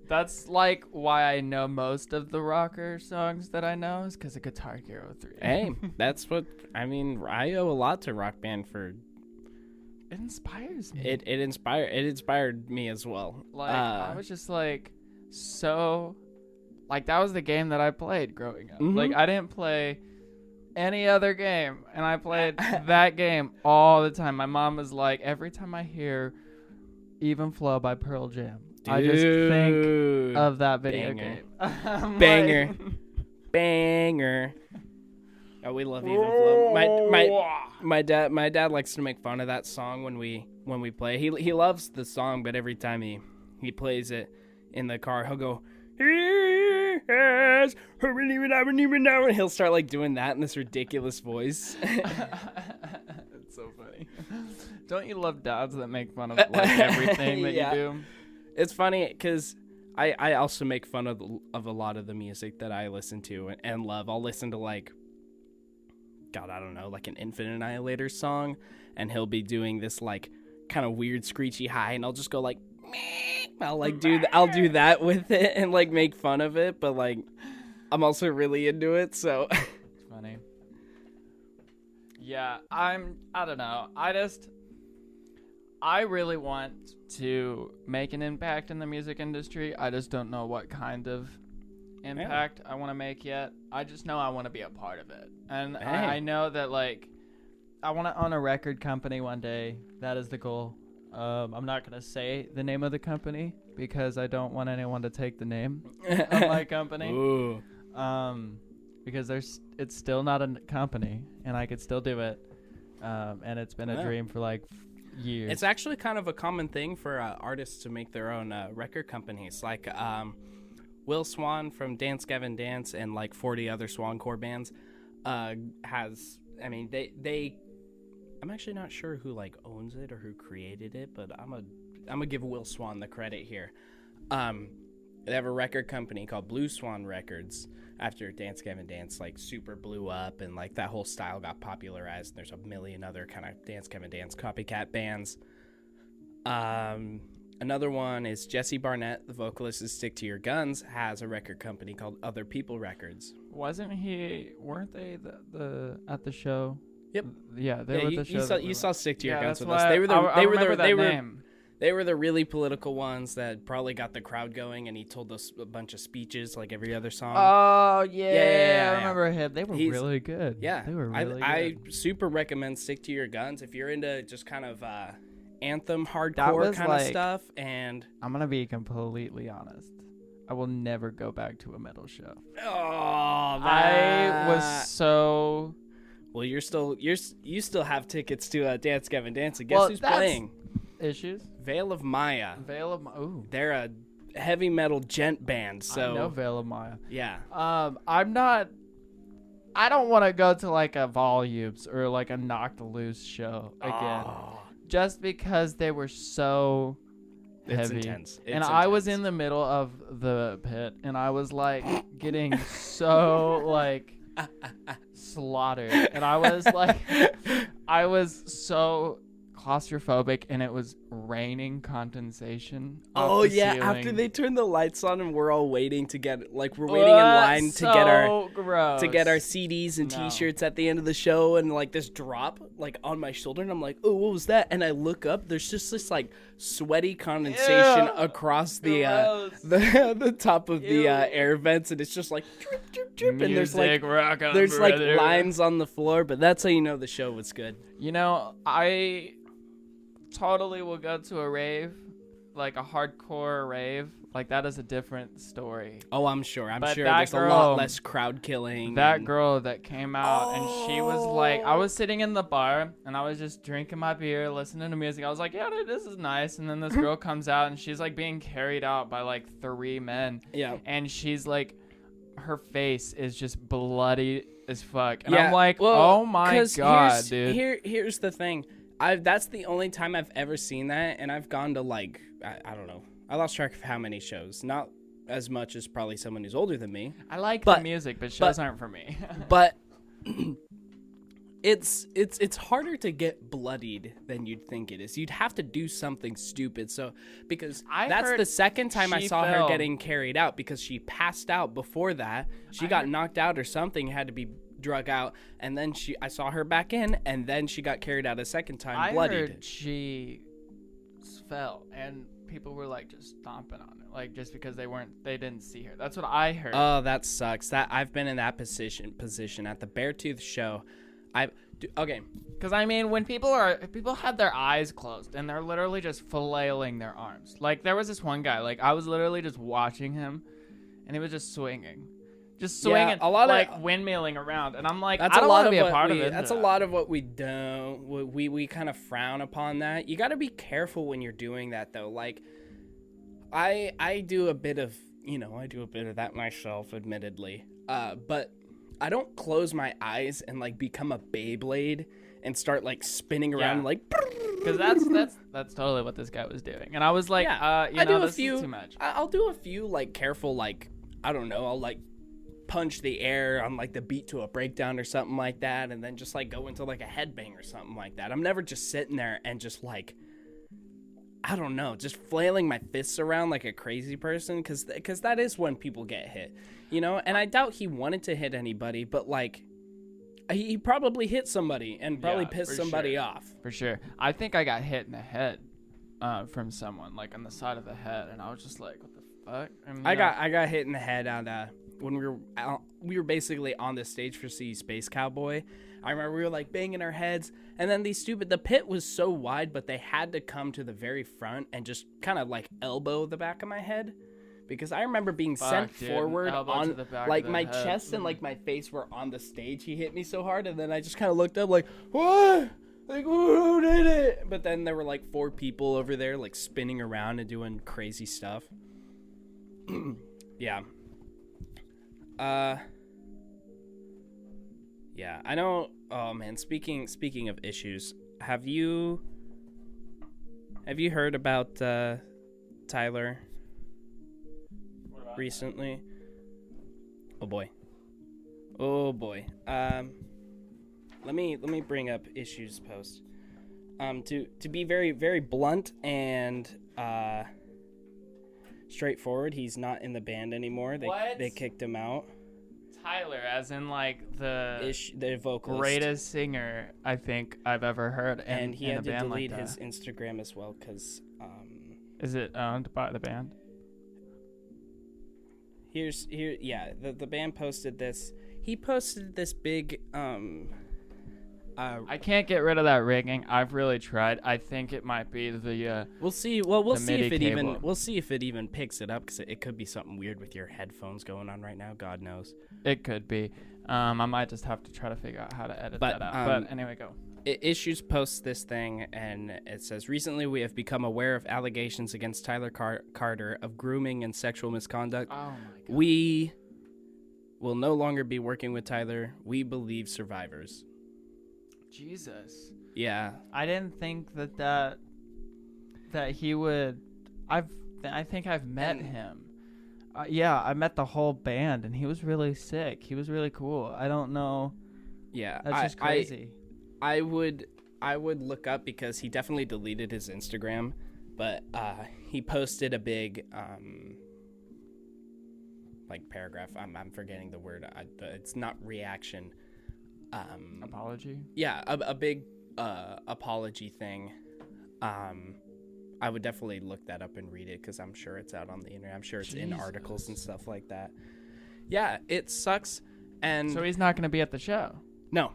That's like why I know most of the rocker songs that I know is because of Guitar Hero 3. Hey, that's what I mean. I owe a lot to Rock Band for It inspires me. it. It inspired me as well. Like, I was just like, so, like, that was the game that I played growing up. Mhm. Like, I didn't play any other game, and I played that game all the time. My mom was like, every time I hear Even Flow by Pearl Jam, I just think of that video Banger. game. I'm Banger. like- Banger. Oh, we love Even Flow. My dad likes to make fun of that song when we play. He loves the song, but every time he plays it in the car, he'll go, yes, and he'll start like doing that in this ridiculous voice. It's so funny. Don't you love dads that make fun of like everything that Yeah. you do? It's funny because I also make fun of a lot of the music that I listen to and love. I'll listen to like, God, I don't know, like an Infinite Annihilator song, and he'll be doing this like kind of weird screechy high, and I'll just go like, meh. I'll do that with it and like make fun of it, but like I'm also really into it, so It's funny. Yeah, I don't know. I really want to make an impact in the music industry. I just don't know what kind of impact I want to make yet. I just know I want to be a part of it. And I know that, like, I want to own a record company one day. That is the goal. I'm not going to say the name of the company because I don't want anyone to take the name of my company. Ooh. Because it's still not a company, and I could still do it. And it's been a dream for like years. It's actually kind of a common thing for artists to make their own record companies. Like Will Swan from Dance Gavin Dance and like 40 other Swancore bands has. I mean, they. I'm actually not sure who like owns it or who created it, but I'm gonna give Will Swan the credit here. They have a record company called Blue Swan Records. After Dance Gavin Dance like super blew up and like that whole style got popularized, there's a million other kind of Dance Gavin Dance copycat bands. Another one is Jesse Barnett, the vocalist of Stick to Your Guns, has a record company called Other People Records. Weren't they the at the show? Yep. Yeah, they were at the show. You saw Stick to Your Guns with that's us. why I remember that were name. They were the really political ones that probably got the crowd going, and he told us a bunch of speeches like every other song. Oh, yeah. Yeah. I remember him. They were really good. Yeah. They were really I good. super recommend Stick to Your Guns if you're into just kind of anthem hardcore kind of stuff. And I'm going to be completely honest. I will never go back to a metal show. oh, I was so Well, you still have tickets to Dance Gavin Dance. Guess who's playing? Issues. Veil of Maya. Ooh. They're a heavy metal gent band. So I know Veil of Maya. yeah. I don't want to go to like a Volumes or like a Knocked Loose show again, just because they were so heavy. It's intense. And I was in the middle of the pit, and I was like getting so like slaughtered, and I was so claustrophobic, and it was raining condensation. Oh yeah, ceiling. after they turned the lights on and we're all waiting to get we're waiting in line to get our gross. CDs and t-shirts at the end of the show, and like this drop like on my shoulder, and I'm like, oh, what was that? And I look up, there's just this like sweaty condensation across the the top of the air vents, and it's just like drip drip drip, and there's like lines on the floor, but that's how you know the show was good. You know, I totally will go to a rave, like a hardcore rave. Like, that is a different story. Oh, I'm sure. I'm but sure there's a lot less crowd killing. That girl that came out, and she was like, I was sitting in the bar, and I was just drinking my beer, listening to music. I was like, yeah, dude, this is nice. And then this girl comes out, and she's like being carried out by like 3 men. Yeah. And she's like, her face is just bloody as fuck. And yeah. I'm like, well, oh my God, dude. Here's the thing. That's the only time I've ever seen that, and I've gone to like, I don't know. I lost track of how many shows. Not as much as probably someone who's older than me. I like the music, but shows aren't for me. But it's harder to get bloodied than you'd think it is. You'd have to do something stupid. So because that's the second time I saw her getting carried out, because she passed out before that. She got knocked out or something, had to be drug out, and then I saw her back in, and then she got carried out a second time bloodied. I heard she fell, and people were like just stomping on it, like just because they didn't see her. That's what I heard. Oh, that sucks. That I've been in that position at the Beartooth show. Okay. Because I mean, when people have their eyes closed and they're literally just flailing their arms. Like, there was this one guy, like I was literally just watching him, and he was just swinging, a lot like windmilling around, and I'm like, I don't want to be a part of it. That's a lot of what we don't. We kind of frown upon that. You got to be careful when you're doing that, though. Like, I do a bit of that myself, admittedly. But I don't close my eyes and like become a Beyblade and start like spinning around like. Because that's totally what this guy was doing, and I was like, this is too much. I'll do a few like careful, like, I don't know, I'll like punch the air on like the beat to a breakdown or something like that, and then just like go into like a headbang or something like that. I'm never just sitting there and just like, I don't know, just flailing my fists around like a crazy person, because that is when people get hit, you know. And I doubt he wanted to hit anybody, but like he probably hit somebody and probably pissed somebody off. For sure. I think I got hit in the head from someone, like on the side of the head, and I was just like, what the fuck? I got hit in the head on when we were basically on the stage for See Space Cowboy. I remember we were like banging our heads, and then the pit was so wide, but they had to come to the very front and just kind of like elbow the back of my head, because I remember being sent forward on like my chest and like my face were on the stage. He hit me so hard, and then I just kind of looked up like, what? Like, who did it? But then there were like 4 people over there like spinning around and doing crazy stuff. Yeah. Yeah, I know. Oh man, speaking of issues, have you heard about Tyler recently? Oh boy. Let me bring up Issues post. To be very, very blunt and straightforward, he's not in the band anymore. They kicked him out. Tyler, as in like the vocalist, greatest singer I think I've ever heard, and he had to delete like his Instagram as well because. Is it owned by the band? The band posted this. He posted this big I can't get rid of that rigging. I've really tried. I think it might be the we'll see. Well, we'll the see if MIDI it cable. even we'll see if it even picks it up, because it could be something weird with your headphones going on right now. God knows. It could be. I might just have to try to figure out how to edit But, that out. But anyway, go. Issues posts this thing, and it says, recently we have become aware of allegations against Tyler Carter of grooming and sexual misconduct. Oh my god. We will no longer be working with Tyler. We believe survivors. Jesus. Yeah. I didn't think that he would. I think I've met him. Yeah, I met the whole band, and he was really sick. He was really cool. I don't know. Yeah. That's just crazy. I would look up, because he definitely deleted his Instagram, but he posted a big like paragraph. I'm forgetting the word. But it's not reaction. Apology. Yeah, a big apology thing. I would definitely look that up and read it, because I'm sure it's out on the internet. I'm sure it's in articles and stuff like that. Yeah, it sucks. And So he's not going to be at the show. no,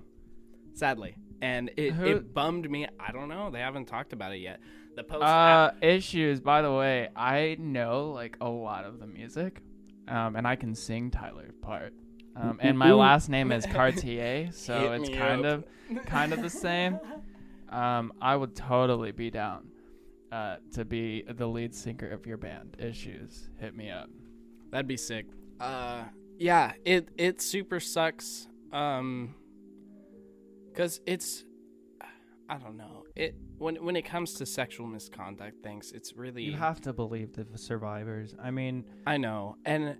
sadly. And it bummed me. I don't know. They haven't talked about it yet. The post. Issues. By the way, I know like a lot of the music, and I can sing Tyler's part. And my last name is Cartier, so Hit it's me kind of the same. I would totally be down to be the lead singer of your band. Issues. Hit me up. That'd be sick. Yeah, it super sucks. Because it's, I don't know. When it comes to sexual misconduct things, it's really, You have to believe the survivors. I mean, I know, and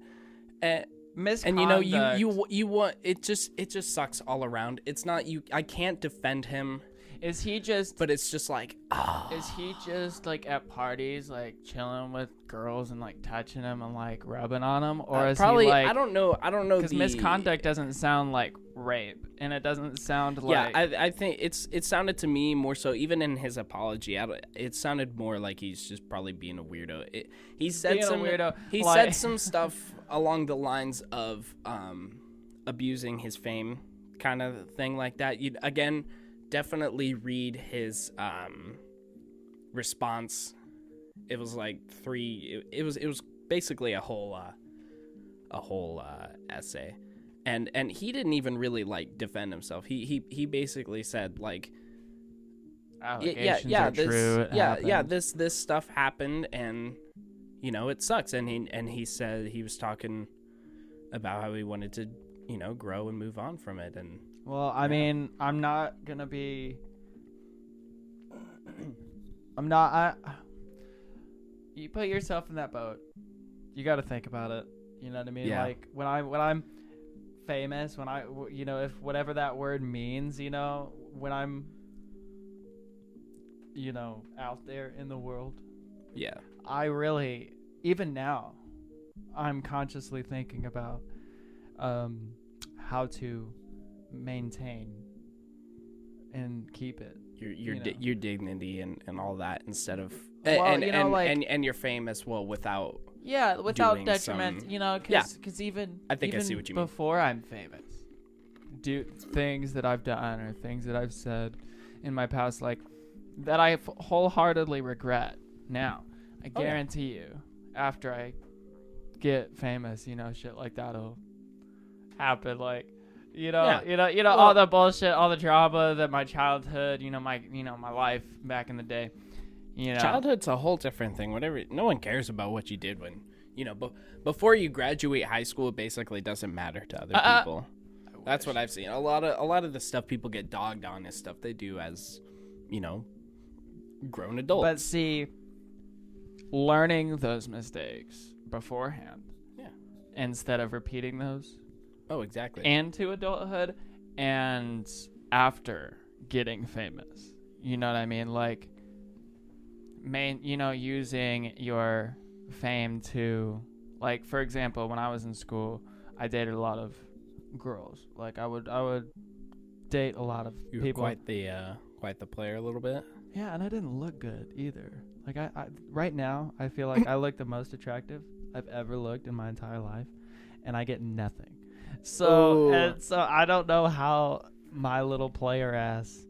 misconduct. you want it just sucks all around. It's not you. I can't defend him, Is he just? but it's just like, Is he just like at parties, like chilling with girls and like touching them and like rubbing on them, or is probably he like? I don't know. Because misconduct doesn't sound like rape, and it doesn't sound like. Yeah, I think it sounded to me more so, even in his apology, it sounded more like he's just probably being a weirdo. He said Being a some weirdo, he like- said some stuff along the lines of abusing his fame, kind of thing like that. You'd again definitely read his response. It was like it was basically a whole essay. And he didn't even really like defend himself. He basically said like, Allegations are true. It happened. this stuff happened, and you know it sucks. And he said he was talking about how he wanted to grow and move on from it. And Well, I mean, I'm not gonna be. I'm not. You put yourself in that boat. You got to think about it. You know what I mean? Yeah. Like when I'm famous, when if whatever that word means, when I'm, out there in the world, yeah, I really, even now, I'm consciously thinking about how to maintain and keep it. your dignity and all that, instead of Well, and your fame as well, without without doing detriment, some- because even I think I even see what you mean. before I'm famous, do things that I've done or things that I've said in my past, like that I wholeheartedly regret now. I Oh, yeah. guarantee you, after I get famous, shit like that'll happen. Like, all the bullshit, all the drama that my childhood, my life back in the day. Childhood's a whole different thing. No one cares about what you did when, before you graduate high school. It basically doesn't matter to other people. That's what I've seen. A lot of the stuff people get dogged on is stuff they do as, grown adults. But see, learning those mistakes beforehand, instead of repeating those, oh, exactly. into adulthood and after getting famous, you know what I mean? Like, using your fame to, like, for example, when I was in school, I dated a lot of girls. Like, I would date a lot of You were people. quite the player a little bit. Yeah, and I didn't look good either. Like, I right now, I feel like I look the most attractive I've ever looked in my entire life, and I get nothing. So Ooh. and so I don't know how my little player ass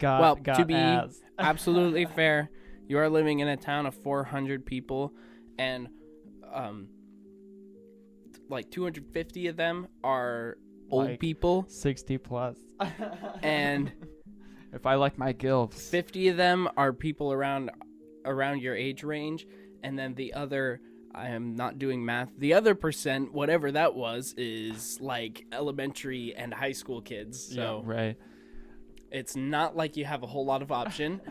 Well, got to be ass. absolutely fair, you are living in a town of 400 people, and like 250 of them are old Like people, 60 plus. and if I like my gilfs. 50 of them are people around your age range, and then the other, I am not doing math, the other percent, whatever that was, is like elementary and high school kids. So Yeah, right. it's not like you have a whole lot of option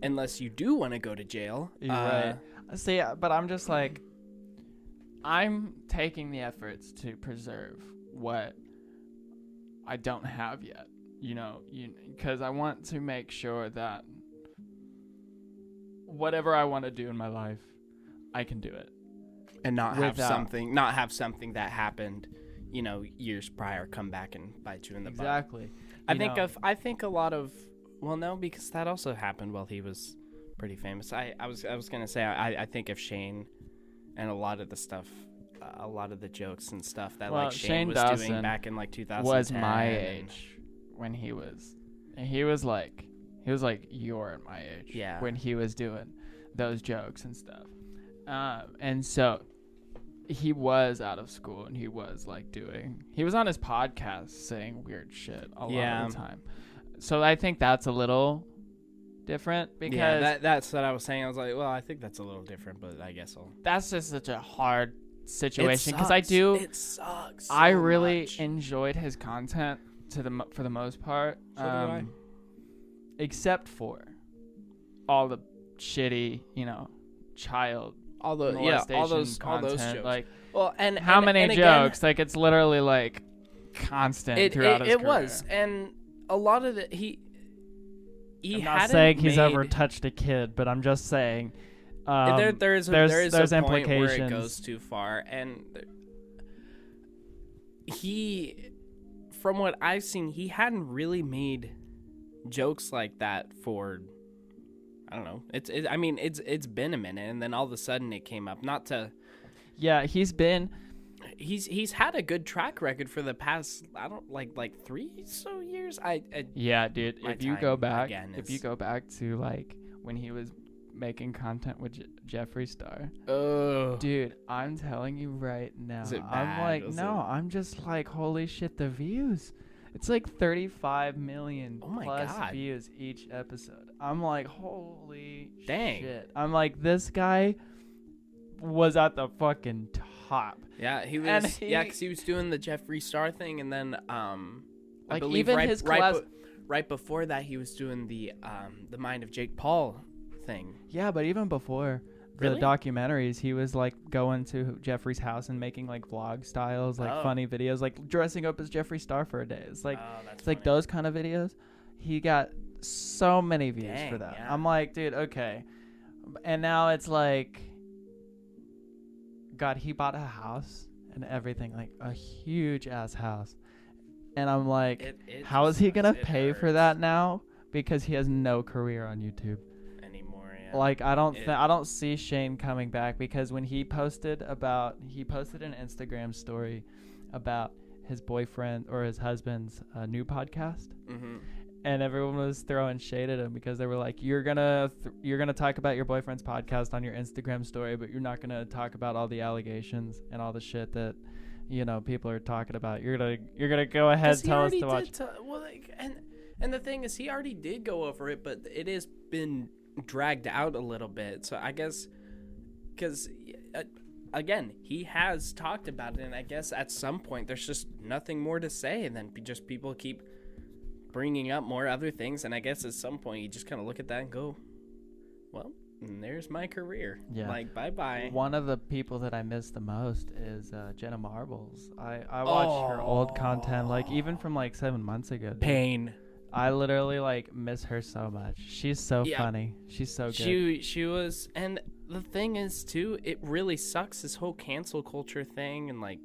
unless you do want to go to jail. You're right. See, but I'm just like, I'm taking the efforts to preserve what I don't have yet. Because I want to make sure that whatever I want to do in my life, I can do it. And not have Without- something that happened, years prior come back and bite you in the butt. Exactly. I think a lot of, well, no, because that also happened while he was pretty famous. I was gonna say I think of Shane and a lot of the stuff, a lot of the jokes and stuff that like Shane was Dawson doing back in like 2010 was my age when he was like you're at my age. Yeah. When he was doing those jokes and stuff, and so he was out of school and he was on his podcast saying weird shit a lot of the time. So I think that's a little different because that's what I was saying. I was like, well, I think that's a little different, but I guess that's just such a hard it situation because sucks. It sucks. I so really much. enjoyed his content for the most part. So do I. Except for all the shitty, child all those content. jokes. Like, well, and how many and jokes? Like, it's literally like constant throughout his it career. was, and a lot of it he I'm not hadn't saying he's ever made- touched a kid, but I'm just saying there's there's a point where implications. it goes too far, and he, from what I've seen, he hadn't really made jokes like that for, I don't know. It's been a minute, and then all of a sudden it came up. Not to, Yeah, he's he's had a good track record for the past, I don't like 3 so years. Yeah, dude. My If you time, go back, again, if you is- go back to like when he was making content with Jeffree Star, oh, dude, I'm telling you right now. Is it I'm bad? like, Was no, it- I'm just like, holy shit, the views. It's like 35 million Oh my plus God. views each episode. I'm like, holy Dang. shit. I'm like, this guy was at the fucking top. yeah, he And was. Because he was doing the Jeffree Star thing, and then I Like, believe even right, his right, class- right before that, he was doing the Mind of Jake Paul thing. Yeah, but even before Really? the documentaries, he was like going to Jeffrey's house and making like vlog styles, like Oh. funny videos, like dressing up as Jeffree Star for a day. It's like Oh, that's it's like funny. those kind of videos. He got so many views for Dang, that. yeah. I'm like, dude, okay. And now it's like, God, he bought a house and everything, like a huge ass house. And I'm like, It how is just he sucks. gonna It pay for hurts that now? Because he has no career on YouTube. anymore? Yeah. Like I don't It- I don't see Shane coming back because when he posted an Instagram story about his boyfriend or his husband's new podcast, Mhm. and everyone was throwing shade at him because they were like, you're gonna talk about your boyfriend's podcast on your Instagram story, but you're not gonna talk about all the allegations and all the shit that people are talking about. You're gonna go ahead 'Cause he tell us already to watch. and the thing is, he already did go over it, but it has been dragged out a little bit. So I guess, because again, he has talked about it, and I guess at some point there's just nothing more to say, and then just people keep bringing up more other things, and I guess at some point you just kind of look at that and go, well, there's my career. Yeah. Like, bye-bye. One of the people that I miss the most is Jenna Marbles. I watch her old content, like even from like 7 months ago. dude. Pain. I literally like miss her so much. She's so Yeah. funny. She's so good. She was, and the thing is too, it really sucks, this whole cancel culture thing, and like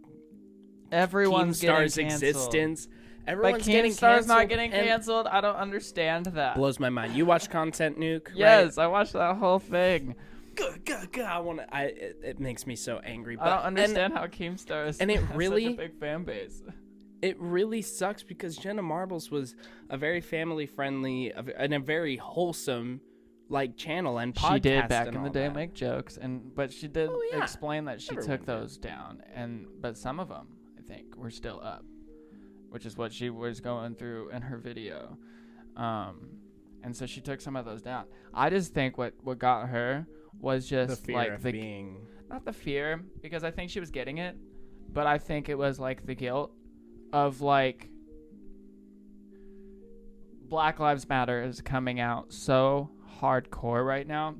Everyone's Keemstar's getting canceled. existence. But Everyone's getting Keemstar's not canceled, getting and canceled. I don't understand that. blows my mind. You watch Content Nuke? Yes, I watched that whole thing. Right? It makes me so angry. But, I don't understand how Keemstar is and it has really- such a big fan base. it really sucks because Jenna Marbles was a very family friendly and a very wholesome like channel and podcast. She did back and in the all day that. make jokes, but she did Oh, yeah. explain that she Everyone took did. those down, but some of them I think were still up, which is what she was going through in her video, and so she took some of those down. I just think what got her was The just fear like of the being. not the fear, because I think she was getting it, but I think it was like the guilt of like Black Lives Matter is coming out so hardcore right now.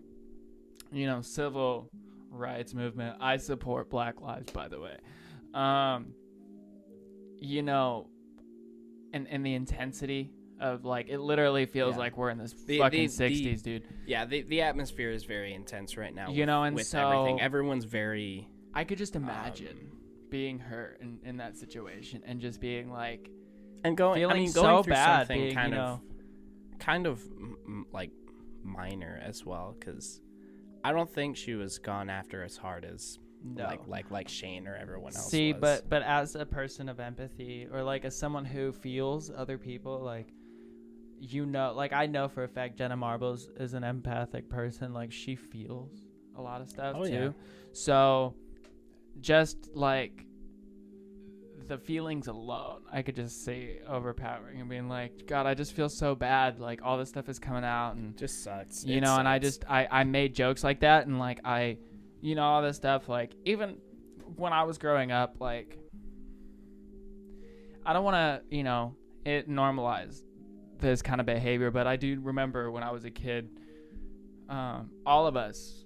You know, civil rights movement. I support Black Lives, by the way. You know, and the intensity of like, it literally feels like we're in this fucking 60s, dude. Yeah, the atmosphere is very intense right now. You know, and with so everything, everyone's very. I could just imagine being her in that situation and just being like, And going, feeling going so through bad, something being, kind of like minor as well, because I don't think she was gone after as hard as no. like Shane or everyone else. See, was. but as a person of empathy, or like as someone who feels other people, like, you know, like I know for a fact Jenna Marbles is an empathic person. Like, she feels a lot of stuff too. Yeah. So just like the feelings alone, I could just see overpowering and being like, God, I just feel so bad. Like, all this stuff is coming out and Just sucks. you It know, and sucks. I made jokes like that, and like you know, all this stuff, like even when I was growing up, like I don't want to, you know, it normalized this kind of behavior, but I do remember when I was a kid, all of us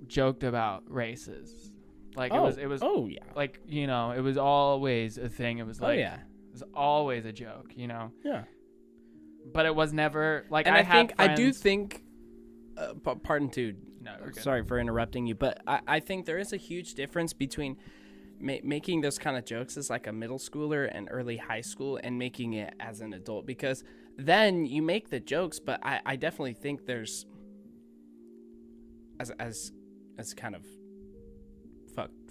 joked about races. Like it was Oh yeah. like, you know, it was always a thing. It was like, Oh yeah. it was always a joke, you know, Yeah. but it was never like, And I do friends- think. Pardon, dude. No, we're good. Sorry for interrupting you, but I think there is a huge difference between making those kind of jokes as like a middle schooler and early high school and making it as an adult, because then you make the jokes, but I definitely think there's as kind of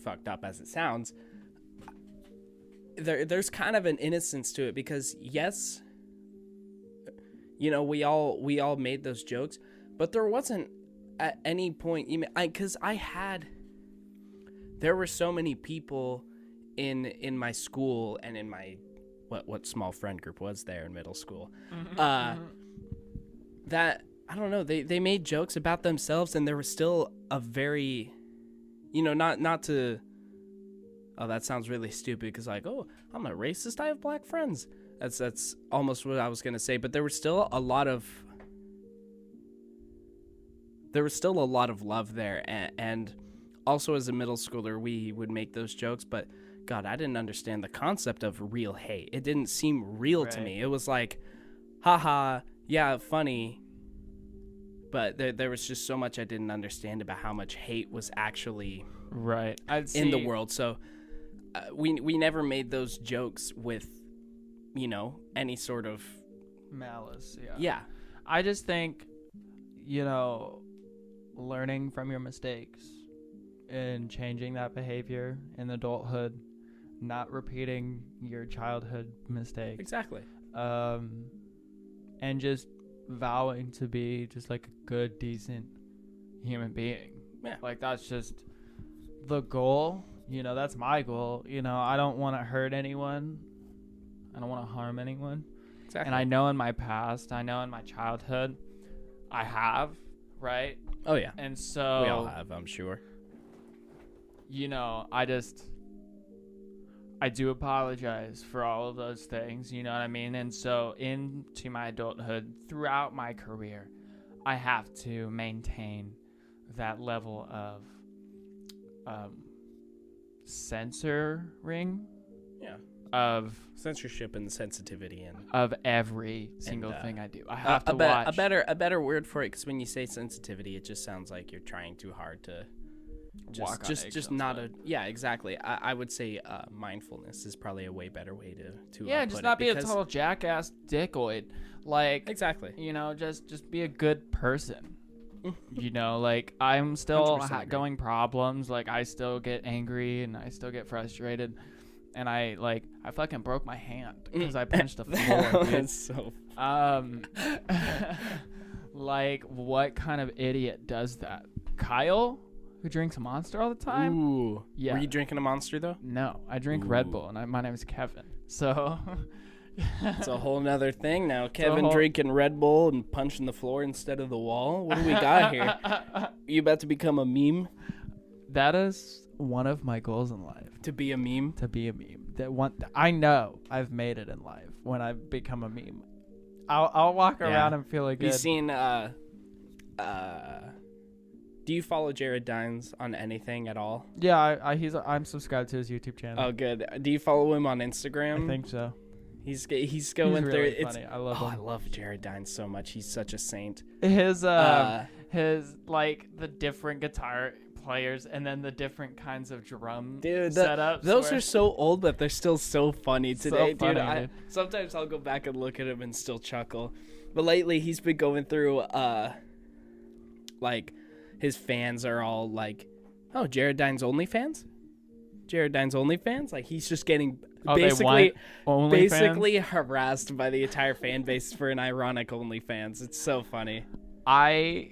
fucked up as it sounds, there's kind of an innocence to it, because yes, you know, we all made those jokes, but there wasn't at any point, because there were so many people in my school and in my what small friend group was there in middle school, that I don't know, they made jokes about themselves, and there was still a very, you know, not to, oh, that sounds really stupid, because like, oh, I'm a racist, I have black friends. That's almost what I was gonna say, but there was still a lot of love there, and also as a middle schooler we would make those jokes, but God, I didn't understand the concept of real hate. It didn't seem real to me. It was like, haha, yeah, funny, but there was just so much I didn't understand about how much hate was actually right in the world. So we never made those jokes with, you know, any sort of malice. yeah. I just think, you know, learning from your mistakes and changing that behavior in adulthood, not repeating your childhood mistakes, Exactly. and just vowing to be just like a good, decent human being. Yeah. Like, that's just the goal. You know, that's my goal. You know, I don't want to hurt anyone. I don't want to harm anyone. Exactly. And I know in my past, I know in my childhood, I have, right? Oh yeah. And so We all have, I'm sure. you know, I do apologize for all of those things, you know what I mean? And so into my adulthood, throughout my career, I have to maintain that level of censoring Yeah. of Censorship and sensitivity and every single thing I do. I a, have to a, watch. a better word for it, because when you say sensitivity, it just sounds like you're trying too hard to Walk on just eggshells, not but- yeah, exactly. I would say mindfulness is probably a way better way to yeah, put just it, not be a because- total jackass dickoid. Like, exactly. you know, just be a good person. You know, like, I'm still 100% agree. going problems. Like, I still get angry and I still get frustrated. and I fucking broke my hand because I punched the floor. Dude. That's so. Like, what kind of idiot does that? Kyle, who drinks a Monster all the time? Ooh. Yeah. Were you drinking a Monster though? No, I drink Red Bull, and my name is Kevin. So It's a whole nother thing now. Kevin drinking Red Bull and punching the floor instead of the wall. What do we got here? You about to become a meme? That is one of my goals in life. To be a meme? To be a meme. I know I've made it in life when I become a meme. I'll walk around and feel like good. You seen do you follow Jared Dines on anything at all? Yeah, I'm subscribed to his YouTube channel. Oh, good. Do you follow him on Instagram? I think so. He's going through really it. Funny. I love him. I love Jared Dines so much. He's such a saint. His like the different guitar players and then the different kinds of drum setups. Those are so old, but they're still so funny today, so funny, dude. Sometimes I'll go back and look at him and still chuckle. But lately, he's been going through like his fans are all like, "Oh, Jared Dines OnlyFans? Jared Dines OnlyFans?" Like he's just getting basically harassed by the entire fan base for an ironic OnlyFans. It's so funny. I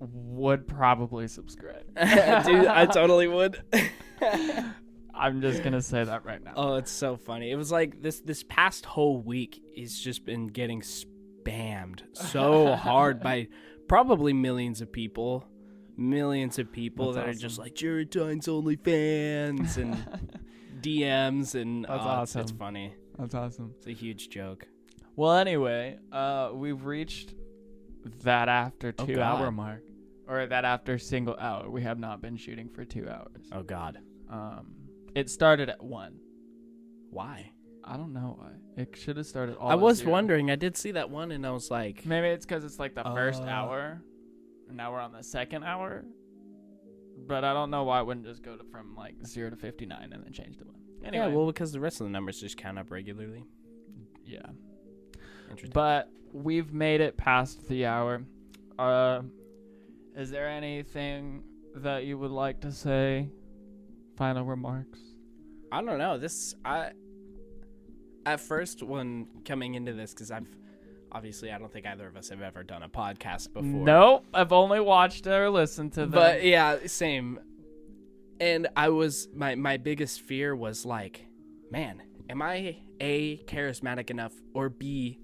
would probably subscribe. Dude, I totally would. I'm just gonna say that right now. Oh, it's so funny. It was like this past whole week he's just been getting spammed so hard by probably millions of people That's that are awesome. just like Jared Dines OnlyFans and DMs and That's awesome. It's funny. That's awesome. It's a huge joke. Well, anyway, we've reached that after 2 hour mark, or that after single hour. We have not been shooting for 2 hours. Oh God. It started at 1. Why? I don't know why. It should have started all I at was 0. wondering. I did see that one, and I was like, Maybe it's because it's like the first hour, and now we're on the second hour. But I don't know why it wouldn't just go from like 0 to 59 and then change to 1. Anyway. yeah, well, because the rest of the numbers just count up regularly. Yeah. Interesting. But we've made it past the hour. Is there anything that you would like to say? Final remarks? I don't know. At first, when coming into this, because I don't think either of us have ever done a podcast before. Nope. I've only watched or listened to them. But yeah, same. And my biggest fear was like, man, am I A, charismatic enough, or B,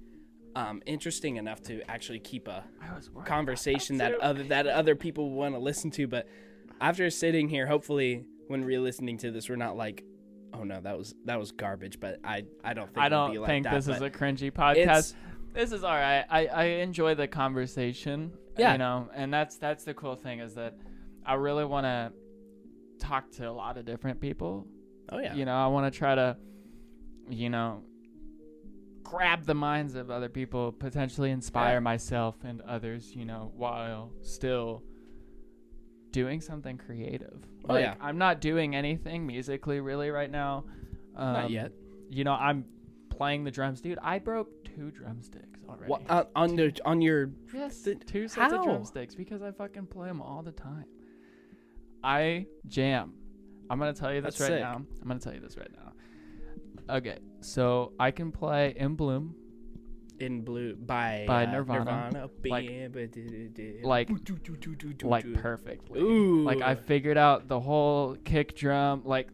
interesting enough to actually keep a conversation that other people want to listen to? But after sitting here, hopefully when re-listening to this, we're not like, oh no, that was garbage. But I don't think it'll be like that, this is a cringy podcast. This is all right. I enjoy the conversation. Yeah. You know, and that's the cool thing is that I really want to talk to a lot of different people. Oh yeah. You know, I want to try to, you know, grab the minds of other people, potentially inspire myself and others, you know, while still doing something creative. Oh yeah. I'm not doing anything musically really right now. Not yet. You know, I'm playing the drums, dude. I broke 2 drumsticks already. What, on your yes, 2 sets of How? drumsticks because I fucking play them all the time. I jam. I'm gonna tell you this That's right sick. now. I'm gonna tell you this right now. Okay, so I can play In Bloom, In Blue by Nirvana. Like perfectly. Ooh. Like I figured out the whole kick drum, like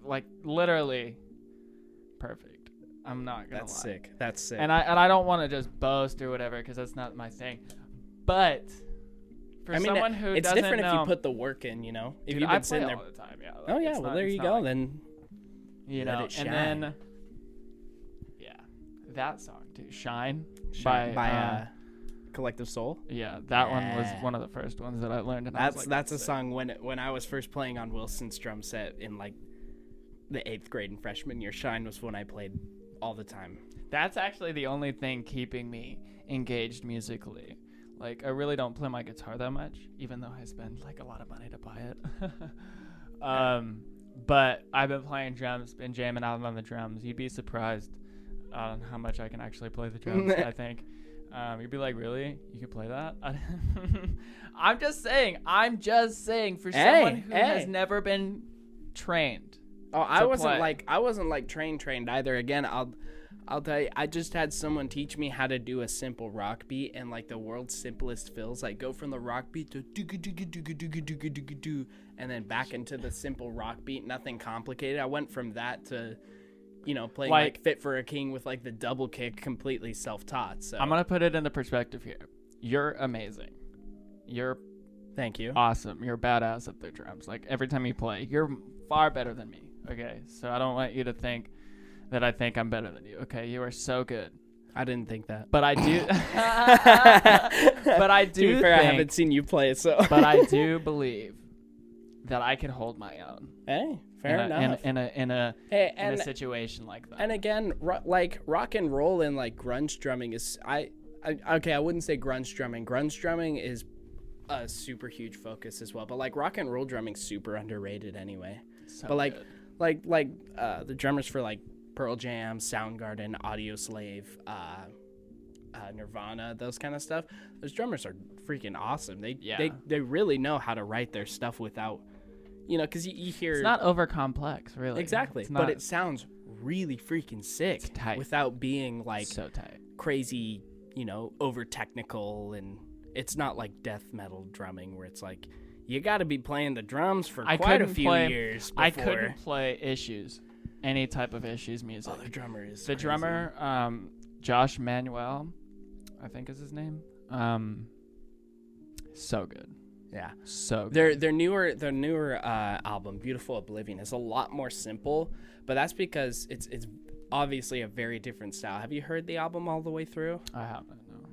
literally perfect. I'm not gonna lie. sick. That's sick. And I don't want to just boast or whatever because that's not my thing. But for someone who it's doesn't different know, if you put the work in, you know. If dude, you've I been play sitting there. all the time, yeah. Oh yeah, it's well not- there it's you not go like- then. You Let know, it and shine. then that song too, Shine by Collective Soul. Yeah, that one was Yeah. one of the first ones that I learned. And I was like, That's a sick. song when I was first playing on Wilson's drum set in like the 8th grade and freshman year. Shine was one I played all the time. That's actually the only thing keeping me engaged musically. Like I really don't play my guitar that much, even though I spend like a lot of money to buy it. But I've been playing drums, been jamming out on the drums. You'd be surprised on how much I can actually play the drums. I think you'd be like, "Really? You can play that?" I'm just saying. For someone who has never been trained, Oh, I wasn't play. like trained either. Again, I'll tell you, I just had someone teach me how to do a simple rock beat and like the world's simplest fills, like go from the rock beat to do and then back into the simple rock beat, nothing complicated. I went from that to, playing like Fit for a King with like the double kick, completely self-taught. So I'm gonna put it into perspective here. You're amazing. You're thank you. awesome. You're badass at the drums. Like every time you play, you're far better than me. Okay, so I don't want you to think that I think I'm better than you. Okay, you are so good. I didn't think that. But I do. But I do. To be fair, I haven't seen you play, so. But I do believe that I can hold my own. Hey, fair enough. In a situation like that. And again, like rock and roll and like grunge drumming is I wouldn't say grunge drumming. Grunge drumming is a super huge focus as well. But like rock and roll drumming's super underrated anyway. So but like good. like the drummers for like Pearl Jam, Soundgarden, Audioslave, Nirvana, those kind of stuff. Those drummers are freaking awesome. They really know how to write their stuff without, because you hear it's not over complex, really. Exactly, but it sounds really freaking sick. It's tight. Without being like so tight, crazy, over technical, and it's not like death metal drumming where it's like you got to be playing the drums for quite a few years before. I couldn't play Issues. Any type of Issues music. Oh, the drummer is the crazy. drummer, Josh Manuel, I think is his name. So good. Yeah, so good. Their newer album, Beautiful Oblivion, is a lot more simple, but that's because it's obviously a very different style. Have you heard the album all the way through? I haven't. No.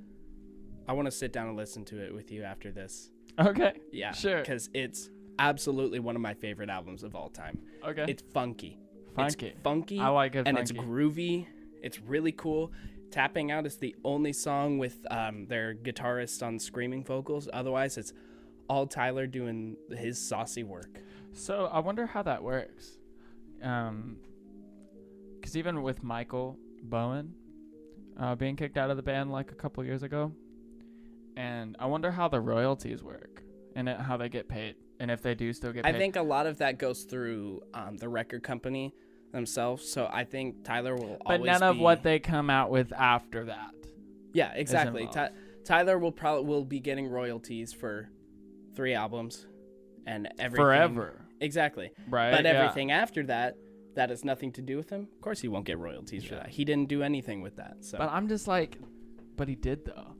I want to sit down and listen to it with you after this. Okay. Yeah. Sure. Because it's absolutely one of my favorite albums of all time. Okay. It's funky. Funky. It's funky. I like it. And funky. it's groovy. It's really cool. Tapping Out is the only song with their guitarist on screaming vocals. Otherwise, it's all Tyler doing his saucy work. So I wonder how that works. Because even with Michael Bowen being kicked out of the band like a couple years ago, and I wonder how the royalties work and how they get paid, and if they do still get paid. I think a lot of that goes through the record company themselves. So I think Tyler will always But none of what they come out with after that. Yeah, exactly. Tyler will be getting royalties for 3 albums and everything. Forever. Exactly. Right. But everything after that has nothing to do with him. Of course he won't get royalties for that. He didn't do anything with that. So. But I'm just like, but he did though.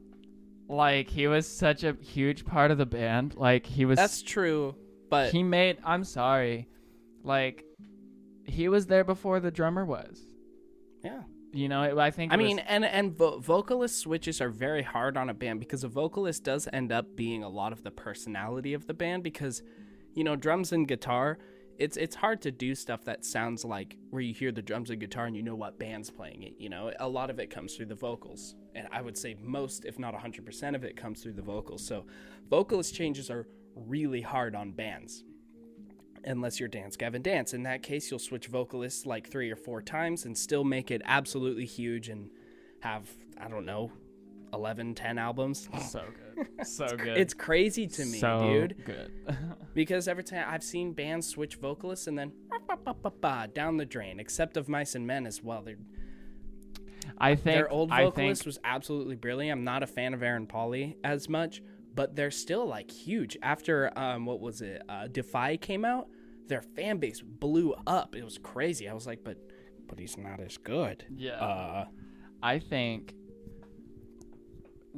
Like, he was such a huge part of the band. Like, he was. That's true, but he made. I'm sorry, like, he was there before the drummer was. Yeah. I think. Vocalist switches are very hard on a band because a vocalist does end up being a lot of the personality of the band because, drums and guitar. It's hard to do stuff that sounds like where you hear the drums and guitar and you know what band's playing it. A lot of it comes through the vocals. And I would say most, if not 100% of it comes through the vocals. So vocalist changes are really hard on bands. Unless you're Dance Gavin Dance. In that case, you'll switch vocalists like 3 or 4 times and still make it absolutely huge and have, 11, 10 albums. So good. So good. It's crazy to me, so dude. Good. Because every time I've seen bands switch vocalists and then down the drain, except of Mice and Men as well. Their old vocalist was absolutely brilliant. I'm not a fan of Aaron Pauley as much, but they're still like huge. After Defy came out, their fan base blew up. It was crazy. I was like, but he's not as good. Yeah. I think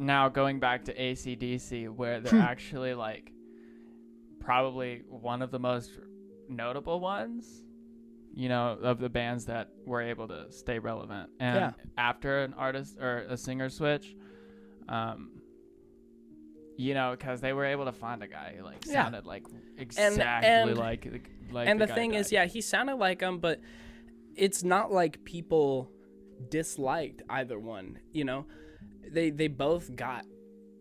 now going back to AC/DC, where they're actually like probably one of the most notable ones, of the bands that were able to stay relevant. And after an artist or a singer switch, because they were able to find a guy who sounded like exactly like and the thing is, he sounded like him, but it's not like people disliked either one. They both got,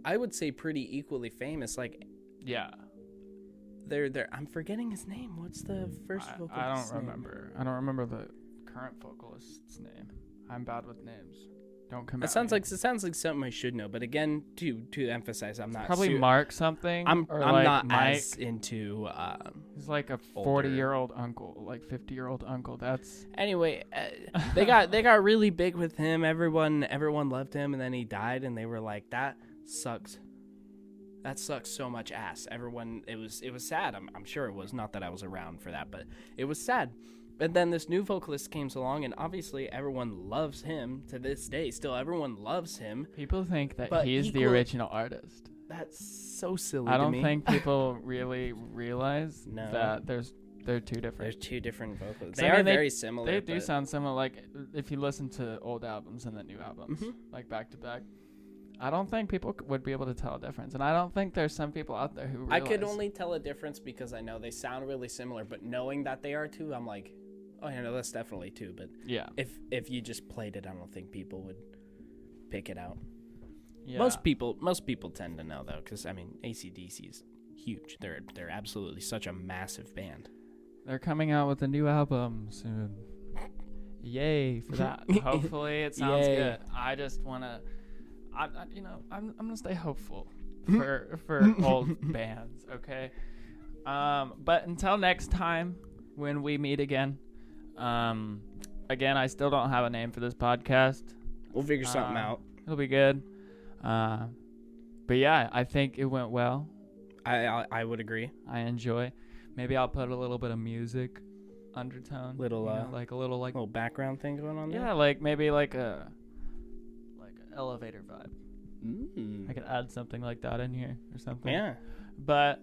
I would say, pretty equally famous. Like, yeah, they're I'm forgetting his name. What's the first vocalist? I don't remember. I don't remember the current vocalist's name. I'm bad with names. don't come It out sounds here. like something I should know, but again, to emphasize, I'm not Probably Mark something. I'm like not Mike. as into. He's like a older. 40-year-old uncle, like 50-year-old uncle. That's Anyway, they got really big with him. Everyone loved him, and then he died, and they were like, that sucks. That sucks so much ass. Everyone, it was sad. I'm sure it was, not that I was around for that, but it was sad. And then this new vocalist came along, and obviously everyone loves him to this day. Still, everyone loves him. people think that But he's the equal- original artist. That's so silly. I to don't me. think people really realize No. that they're two different. There's two different vocalists. 'Cause, They I mean, are very similar. They do but- sound similar. Like if you listen to old albums and the new albums, Mhm. like back to back, I don't think people would be able to tell a difference. And I don't think there's some people out there who I realize. could only tell a difference because I know they sound really similar, but knowing that they are two, I'm like, oh yeah, no, that's definitely two. But Yeah. if you just played it, I don't think people would pick it out. Yeah. Most people tend to know though, because I mean, AC/DC is huge. They're absolutely such a massive band. They're coming out with a new album soon. Yay for that. Hopefully it sounds Yay. good. I just want to I'm going to stay hopeful for old bands, okay? But until next time when we meet again, again, I still don't have a name for this podcast. We'll figure something out. It'll be good. But yeah, I think it went well. I would agree. I enjoy. Maybe I'll put a little bit of music undertone. Little, like a little like Little background thing going on there. yeah, like maybe like an elevator vibe. Mm. I could add something like that in here or something. Yeah. But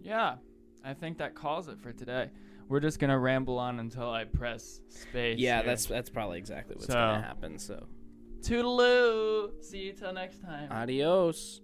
yeah, I think that calls it for today. We're just gonna ramble on until I press space. Yeah, here. that's probably exactly what's So- gonna happen. So, Toodaloo. See you till next time. adios.